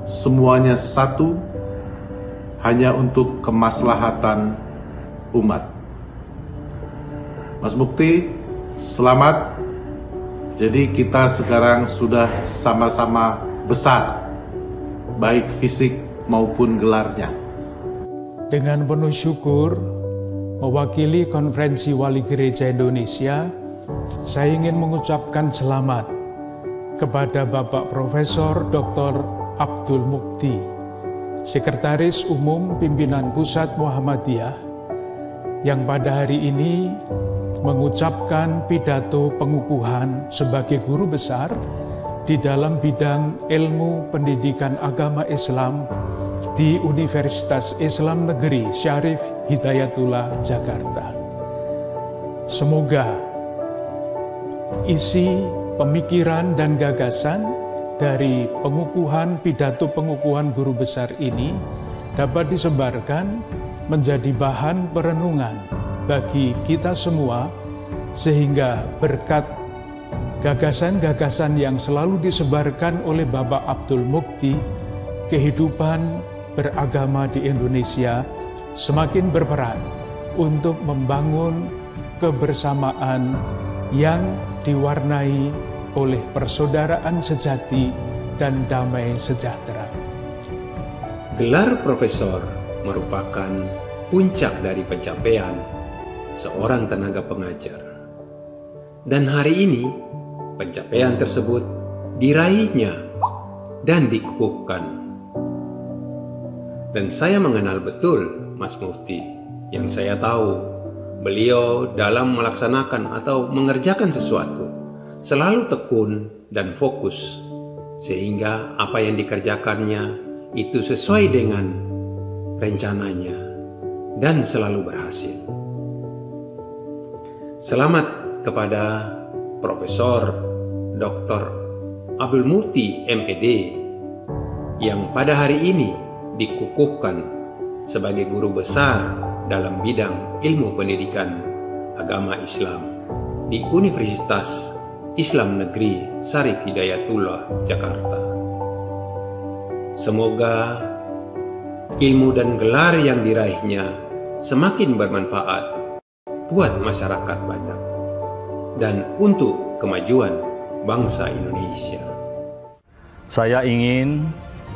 semuanya satu, hanya untuk kemaslahatan umat. Mas Mukti, selamat. Jadi kita sekarang sudah sama-sama besar, baik fisik maupun gelarnya. Dengan penuh syukur, mewakili Konferensi Wali Gereja Indonesia, saya ingin mengucapkan selamat kepada Bapak Profesor Dr. Abdul Mukti, Sekretaris Umum Pimpinan Pusat Muhammadiyah, yang pada hari ini mengucapkan pidato pengukuhan sebagai guru besar di dalam bidang ilmu pendidikan agama Islam di Universitas Islam Negeri Syarif Hidayatullah Jakarta. Semoga isi pemikiran dan gagasan dari pidato pengukuhan guru besar ini dapat disebarkan menjadi bahan perenungan bagi kita semua, sehingga berkat gagasan-gagasan yang selalu disebarkan oleh Bapak Abdul Mukti, kehidupan beragama di Indonesia semakin berperan untuk membangun kebersamaan yang diwarnai oleh persaudaraan sejati dan damai sejahtera. Gelar profesor merupakan puncak dari pencapaian seorang tenaga pengajar. Dan hari ini pencapaian tersebut diraihnya dan dikukuhkan. Dan saya mengenal betul Mas Mukti, yang saya tahu beliau dalam melaksanakan atau mengerjakan sesuatu selalu tekun dan fokus, sehingga apa yang dikerjakannya itu sesuai dengan rencananya dan selalu berhasil. Selamat kepada Profesor Dr. Abdul Mukti MED yang pada hari ini dikukuhkan sebagai guru besar dalam bidang ilmu pendidikan agama Islam di Universitas Islam Negeri Syarif Hidayatullah, Jakarta. Semoga ilmu dan gelar yang diraihnya semakin bermanfaat buat masyarakat banyak dan untuk kemajuan bangsa Indonesia. Saya ingin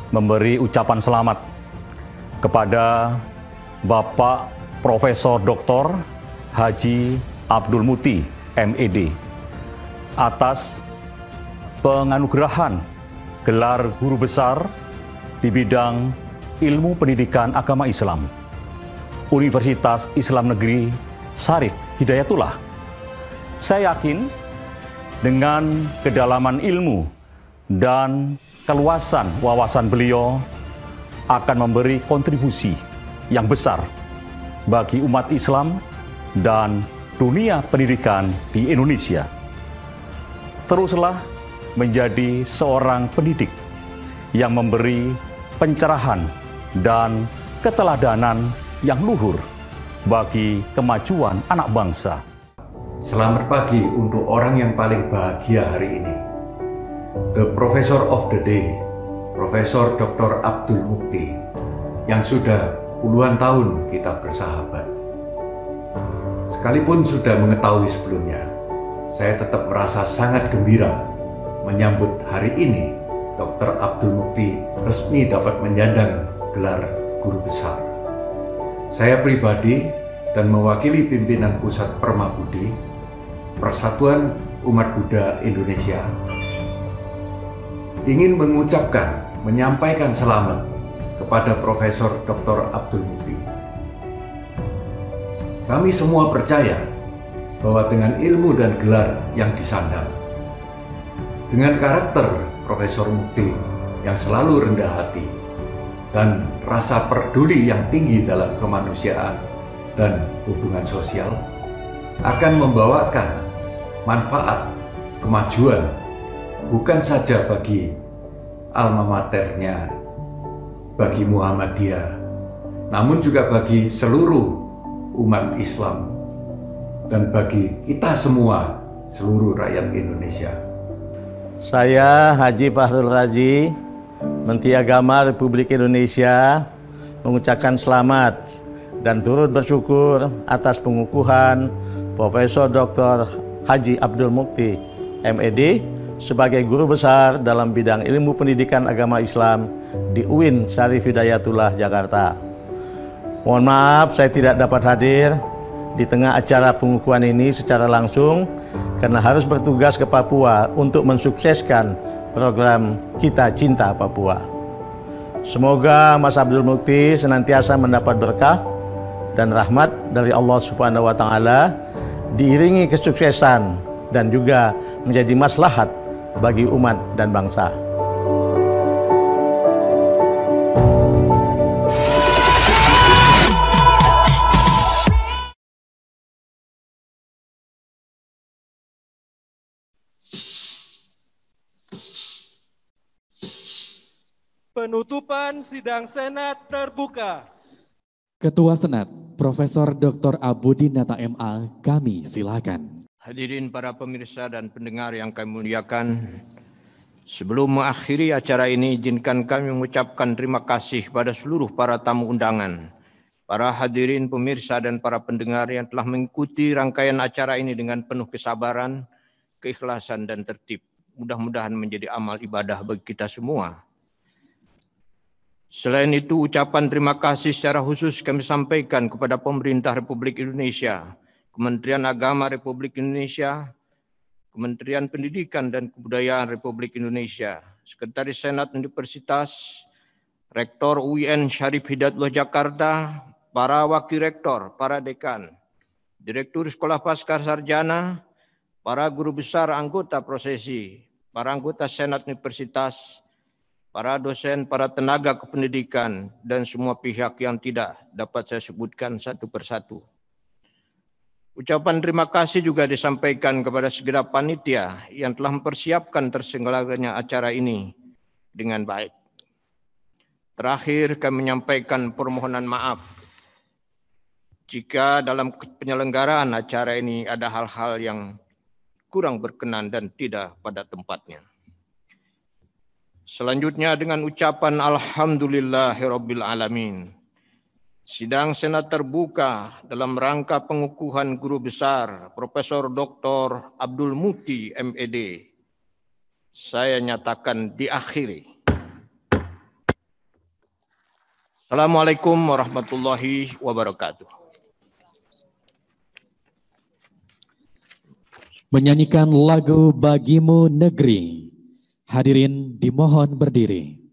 memberi ucapan selamat kepada Bapak Profesor Dr. Haji Abdul Mukti MED atas penganugerahan gelar guru besar di bidang ilmu pendidikan agama Islam Universitas Islam Negeri Syarif Hidayatullah. Saya yakin dengan kedalaman ilmu dan keluasan wawasan beliau akan memberi kontribusi yang besar bagi umat Islam dan dunia pendidikan di Indonesia. Teruslah menjadi seorang pendidik yang memberi pencerahan dan keteladanan yang luhur bagi kemajuan anak bangsa. Selamat pagi untuk orang yang paling bahagia hari ini. The Professor of the Day, Profesor Dr. Abdul Mukti, yang sudah puluhan tahun kita bersahabat. Sekalipun sudah mengetahui sebelumnya, saya tetap merasa sangat gembira menyambut hari ini Dr. Abdul Mukti resmi dapat menyandang gelar guru besar. Saya pribadi dan mewakili pimpinan Pusat Permabudi Persatuan Umat Buddha Indonesia ingin menyampaikan selamat kepada Profesor Dr. Abdul Mukti. Kami semua percaya bahwa dengan ilmu dan gelar yang disandang, dengan karakter Profesor Mukti yang selalu rendah hati dan rasa peduli yang tinggi dalam kemanusiaan dan hubungan sosial, akan membawakan manfaat, kemajuan bukan saja bagi alma maternya, bagi Muhammadiyah, namun juga bagi seluruh umat Islam dan bagi kita semua, seluruh rakyat Indonesia. Saya Haji Fahrul Razi, Menteri Agama Republik Indonesia, mengucapkan selamat dan turut bersyukur atas pengukuhan Profesor Dr. Haji Abdul Mukti MED sebagai guru besar dalam bidang ilmu pendidikan agama Islam di UIN Syarif Hidayatullah, Jakarta. Mohon maaf saya tidak dapat hadir di tengah acara pengukuhan ini secara langsung karena harus bertugas ke Papua untuk mensukseskan program Kita Cinta Papua. Semoga Mas Abdul Mukti senantiasa mendapat berkah dan rahmat dari Allah Subhanahu wa Ta'ala, diiringi kesuksesan dan juga menjadi maslahat bagi umat dan bangsa. Penutupan sidang Senat terbuka. Ketua Senat, Profesor Dr. Abudinata MA, kami silakan. Hadirin para pemirsa dan pendengar yang kami muliakan, sebelum mengakhiri acara ini, izinkan kami mengucapkan terima kasih pada seluruh para tamu undangan, para hadirin pemirsa dan para pendengar yang telah mengikuti rangkaian acara ini dengan penuh kesabaran, keikhlasan dan tertib. Mudah-mudahan menjadi amal ibadah bagi kita semua. Selain itu, ucapan terima kasih secara khusus kami sampaikan kepada Pemerintah Republik Indonesia, Kementerian Agama Republik Indonesia, Kementerian Pendidikan dan Kebudayaan Republik Indonesia, Sekretaris Senat Universitas, Rektor UIN Syarif Hidayatullah Jakarta, para Wakil Rektor, para Dekan, Direktur Sekolah Pasca Sarjana, para guru besar anggota prosesi, para anggota Senat Universitas, para dosen, para tenaga kependidikan, dan semua pihak yang tidak dapat saya sebutkan satu persatu. Ucapan terima kasih juga disampaikan kepada segenap panitia yang telah mempersiapkan terselenggaranya acara ini dengan baik. Terakhir, kami menyampaikan permohonan maaf jika dalam penyelenggaraan acara ini ada hal-hal yang kurang berkenan dan tidak pada tempatnya. Selanjutnya dengan ucapan Alhamdulillahirabbil alamin. Sidang Senat terbuka dalam rangka pengukuhan Guru Besar Profesor Dr. Abdul Mukti MED. Saya nyatakan diakhiri. Assalamualaikum warahmatullahi wabarakatuh. Menyanyikan lagu Bagimu Negeri. Hadirin dimohon berdiri.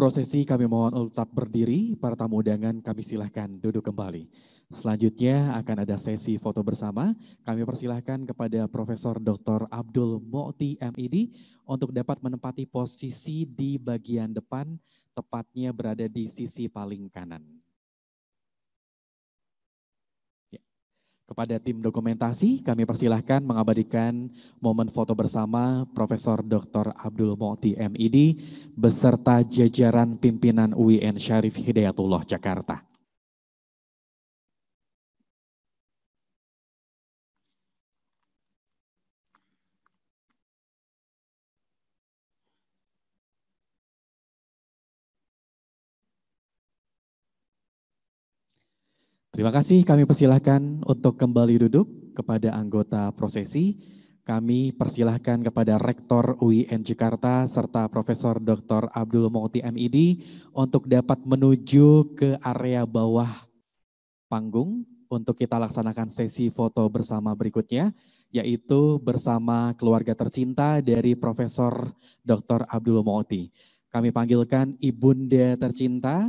Prosesi kami mohon untuk tetap berdiri, para tamu undangan kami silahkan duduk kembali. Selanjutnya akan ada sesi foto bersama, kami persilahkan kepada Profesor Dr. Abdul Mukti MED untuk dapat menempati posisi di bagian depan, tepatnya berada di sisi paling kanan. Kepada tim dokumentasi, kami persilahkan mengabadikan momen foto bersama Profesor Dr. Abdul Mukti MED beserta jajaran pimpinan UIN Syarif Hidayatullah Jakarta. Terima kasih, kami persilahkan untuk kembali duduk kepada anggota prosesi. Kami persilahkan kepada Rektor UIN Jakarta serta Profesor Dr. Abdul Mukti MED untuk dapat menuju ke area bawah panggung untuk kita laksanakan sesi foto bersama berikutnya, yaitu bersama keluarga tercinta dari Profesor Dr. Abdul Mukti. Kami panggilkan Ibunda tercinta,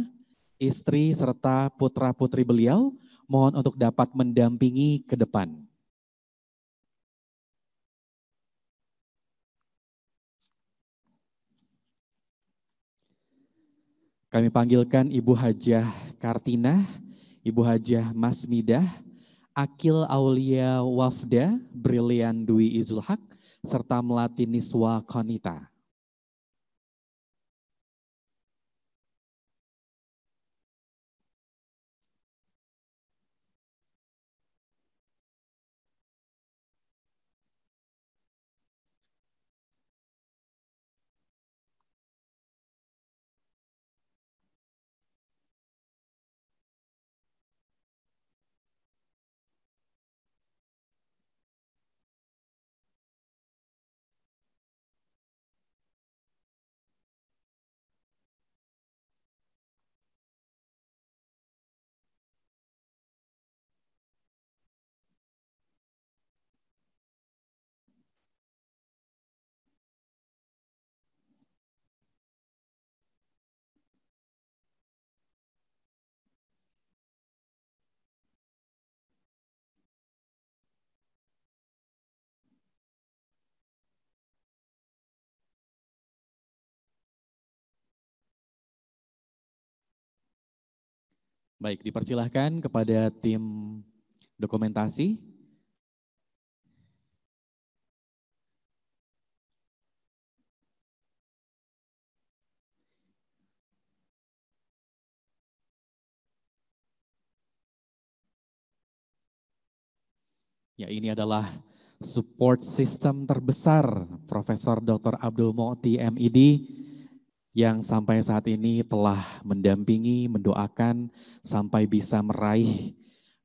istri serta putra-putri beliau, mohon untuk dapat mendampingi ke depan. Kami panggilkan Ibu Hajah Kartina, Ibu Hajah Masmidah, Akil Aulia Wafda, Brilian Dwi Izul Haq, serta Melati Niswa Konita. Baik, dipersilahkan kepada tim dokumentasi. Ya, ini adalah support system terbesar Profesor Dr. Abdul Mukhti MID yang sampai saat ini telah mendampingi, mendoakan sampai bisa meraih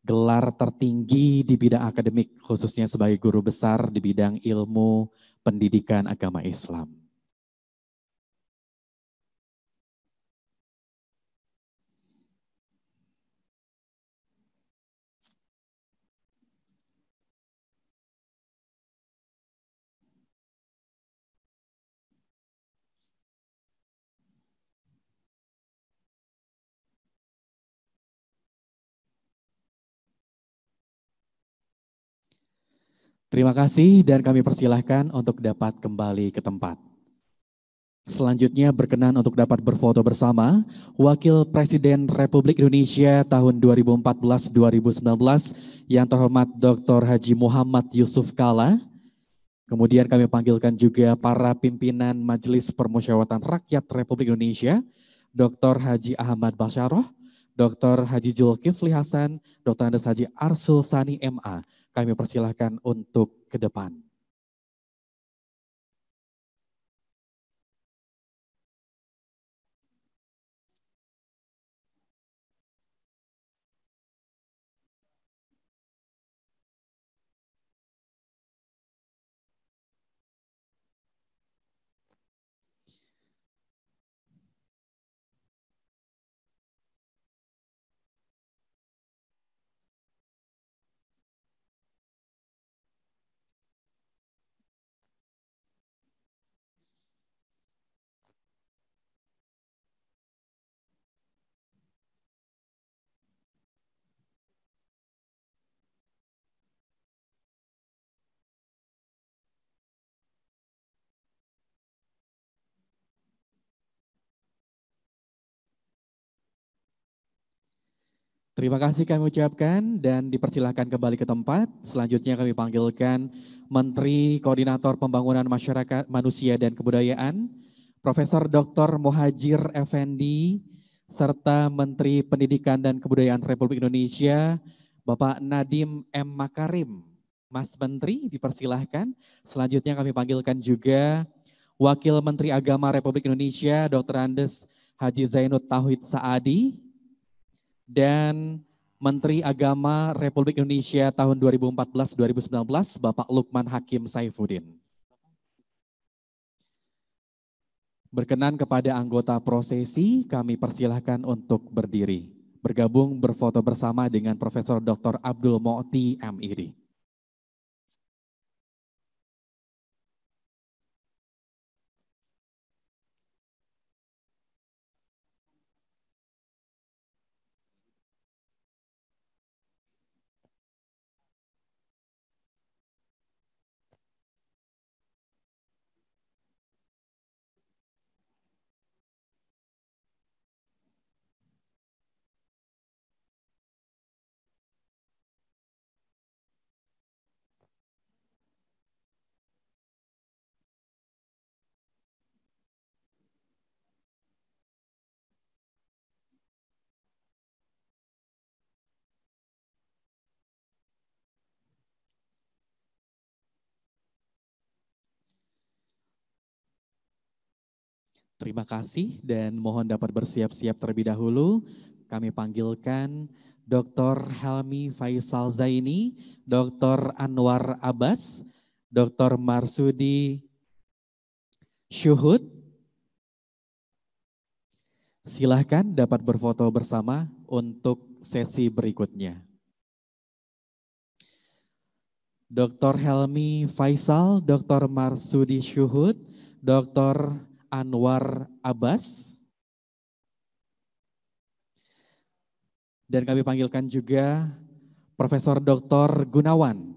gelar tertinggi di bidang akademik, khususnya sebagai guru besar di bidang ilmu pendidikan agama Islam. Terima kasih dan kami persilahkan untuk dapat kembali ke tempat. Selanjutnya berkenan untuk dapat berfoto bersama Wakil Presiden Republik Indonesia tahun 2014-2019 yang terhormat Dr. Haji Muhammad Yusuf Kalla. Kemudian kami panggilkan juga para pimpinan Majelis Permusyawaratan Rakyat Republik Indonesia, Dr. Haji Ahmad Basyaroh, Dr. Haji Zulkifli Hasan, Dr. Andes Haji Arsul Sani MA. Kami persilahkan untuk ke depan. Terima kasih kami ucapkan dan dipersilahkan kembali ke tempat. Selanjutnya kami panggilkan Menteri Koordinator Pembangunan Masyarakat Manusia dan Kebudayaan, Profesor Dr. Muhajir Effendi, serta Menteri Pendidikan dan Kebudayaan Republik Indonesia, Bapak Nadiem M. Makarim. Mas Menteri dipersilahkan. Selanjutnya kami panggilkan juga Wakil Menteri Agama Republik Indonesia, Dr. Andes Haji Zainud Tauhid Saadi, dan Menteri Agama Republik Indonesia tahun 2014-2019, Bapak Lukman Hakim Saifuddin. Berkenan kepada anggota prosesi, kami persilahkan untuk berdiri. Bergabung berfoto bersama dengan Profesor Dr. Abdul Mukhti MID. Terima kasih dan mohon dapat bersiap-siap terlebih dahulu. Kami panggilkan Dr. Helmi Faisal Zaini, Dr. Anwar Abbas, Dr. Marsudi Syuhud. Silahkan dapat berfoto bersama untuk sesi berikutnya. Dr. Helmi Faisal, Dr. Marsudi Syuhud, Dr. Anwar Abbas. Dan kami panggilkan juga Profesor Dr. Gunawan.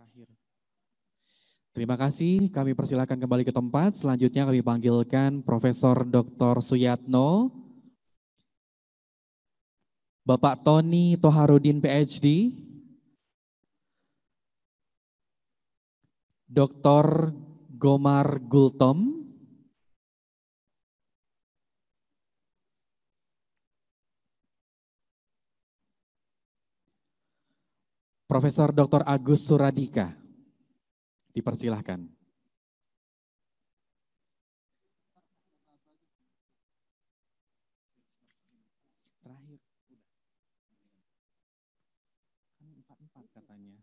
Terakhir. Terima kasih, kami persilakan kembali ke tempat. Selanjutnya kami panggilkan Profesor Dr. Suyatno, Bapak Tony Toharudin PhD, Dr. Gomar Gultom, Profesor Dr. Agus Suradika, dipersilahkan. Terakhir, kan 4 katanya.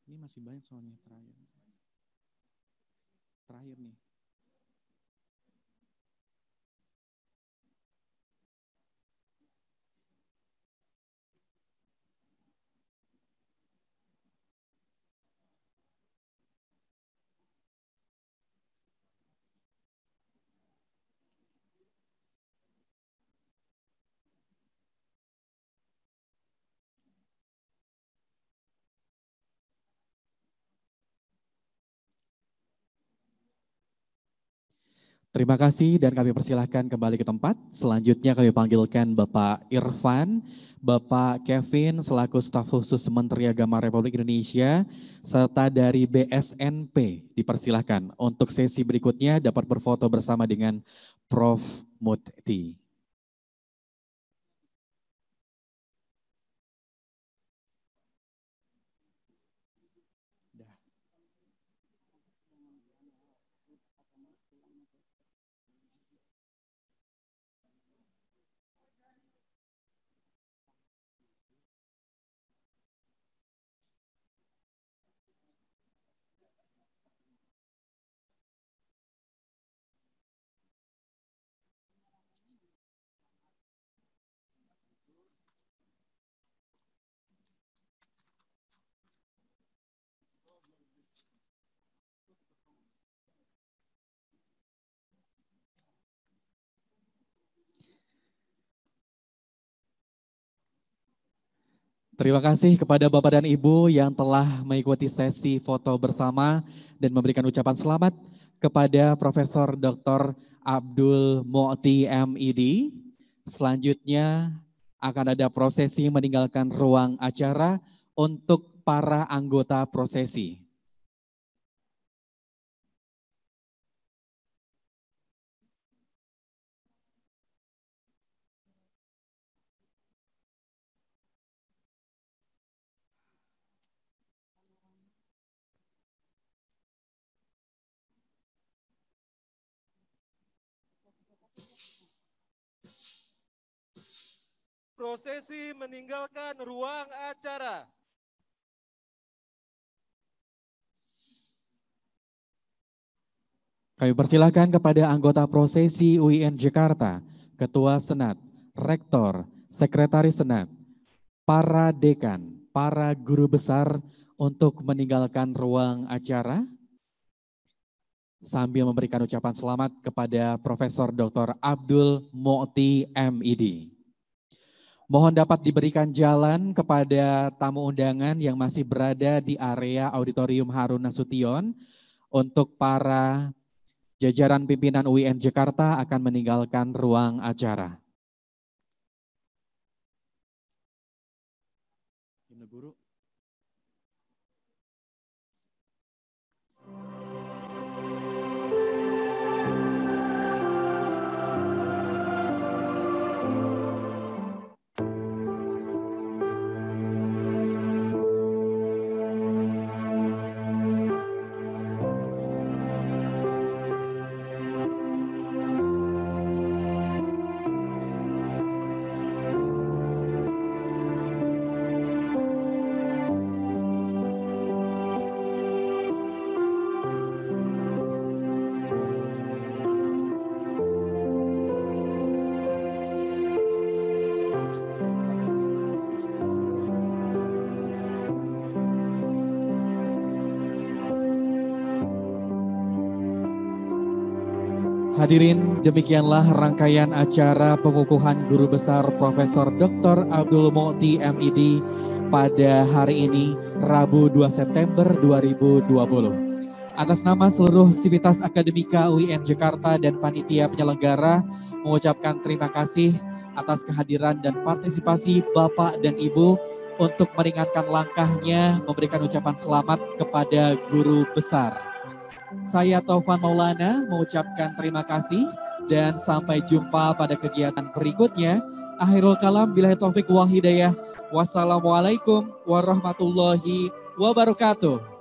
Ini masih banyak soalnya terakhir. Terakhir nih. Terima kasih dan kami persilahkan kembali ke tempat. Selanjutnya kami panggilkan Bapak Irfan, Bapak Kevin selaku staf khusus Menteri Agama Republik Indonesia, serta dari BSNP dipersilahkan. Untuk sesi berikutnya dapat berfoto bersama dengan Prof. Mukti. Terima kasih kepada Bapak dan Ibu yang telah mengikuti sesi foto bersama dan memberikan ucapan selamat kepada Profesor Dr. Abdul Mukti MID. Selanjutnya akan ada prosesi meninggalkan ruang acara untuk para anggota prosesi. Prosesi meninggalkan ruang acara. Kami persilahkan kepada anggota prosesi UIN Jakarta, Ketua Senat, Rektor, Sekretaris Senat, para dekan, para guru besar untuk meninggalkan ruang acara sambil memberikan ucapan selamat kepada Profesor Dr. Abdul Mukti MID. Mohon dapat diberikan jalan kepada tamu undangan yang masih berada di area Auditorium Harun Nasution untuk para Jajaran pimpinan UIN Jakarta akan meninggalkan ruang acara. Hadirin, demikianlah rangkaian acara pengukuhan Guru Besar Profesor Dr. Abdul Mukhti MID pada hari ini, Rabu 2 September 2020. Atas nama seluruh Sivitas Akademika UIN Jakarta dan panitia penyelenggara, mengucapkan terima kasih atas kehadiran dan partisipasi Bapak dan Ibu untuk meringankan langkahnya memberikan ucapan selamat kepada Guru Besar. Saya Taufan Maulana mengucapkan terima kasih dan sampai jumpa pada kegiatan berikutnya. Akhirul kalam, billahi taufik wal hidayah. Wassalamualaikum warahmatullahi wabarakatuh.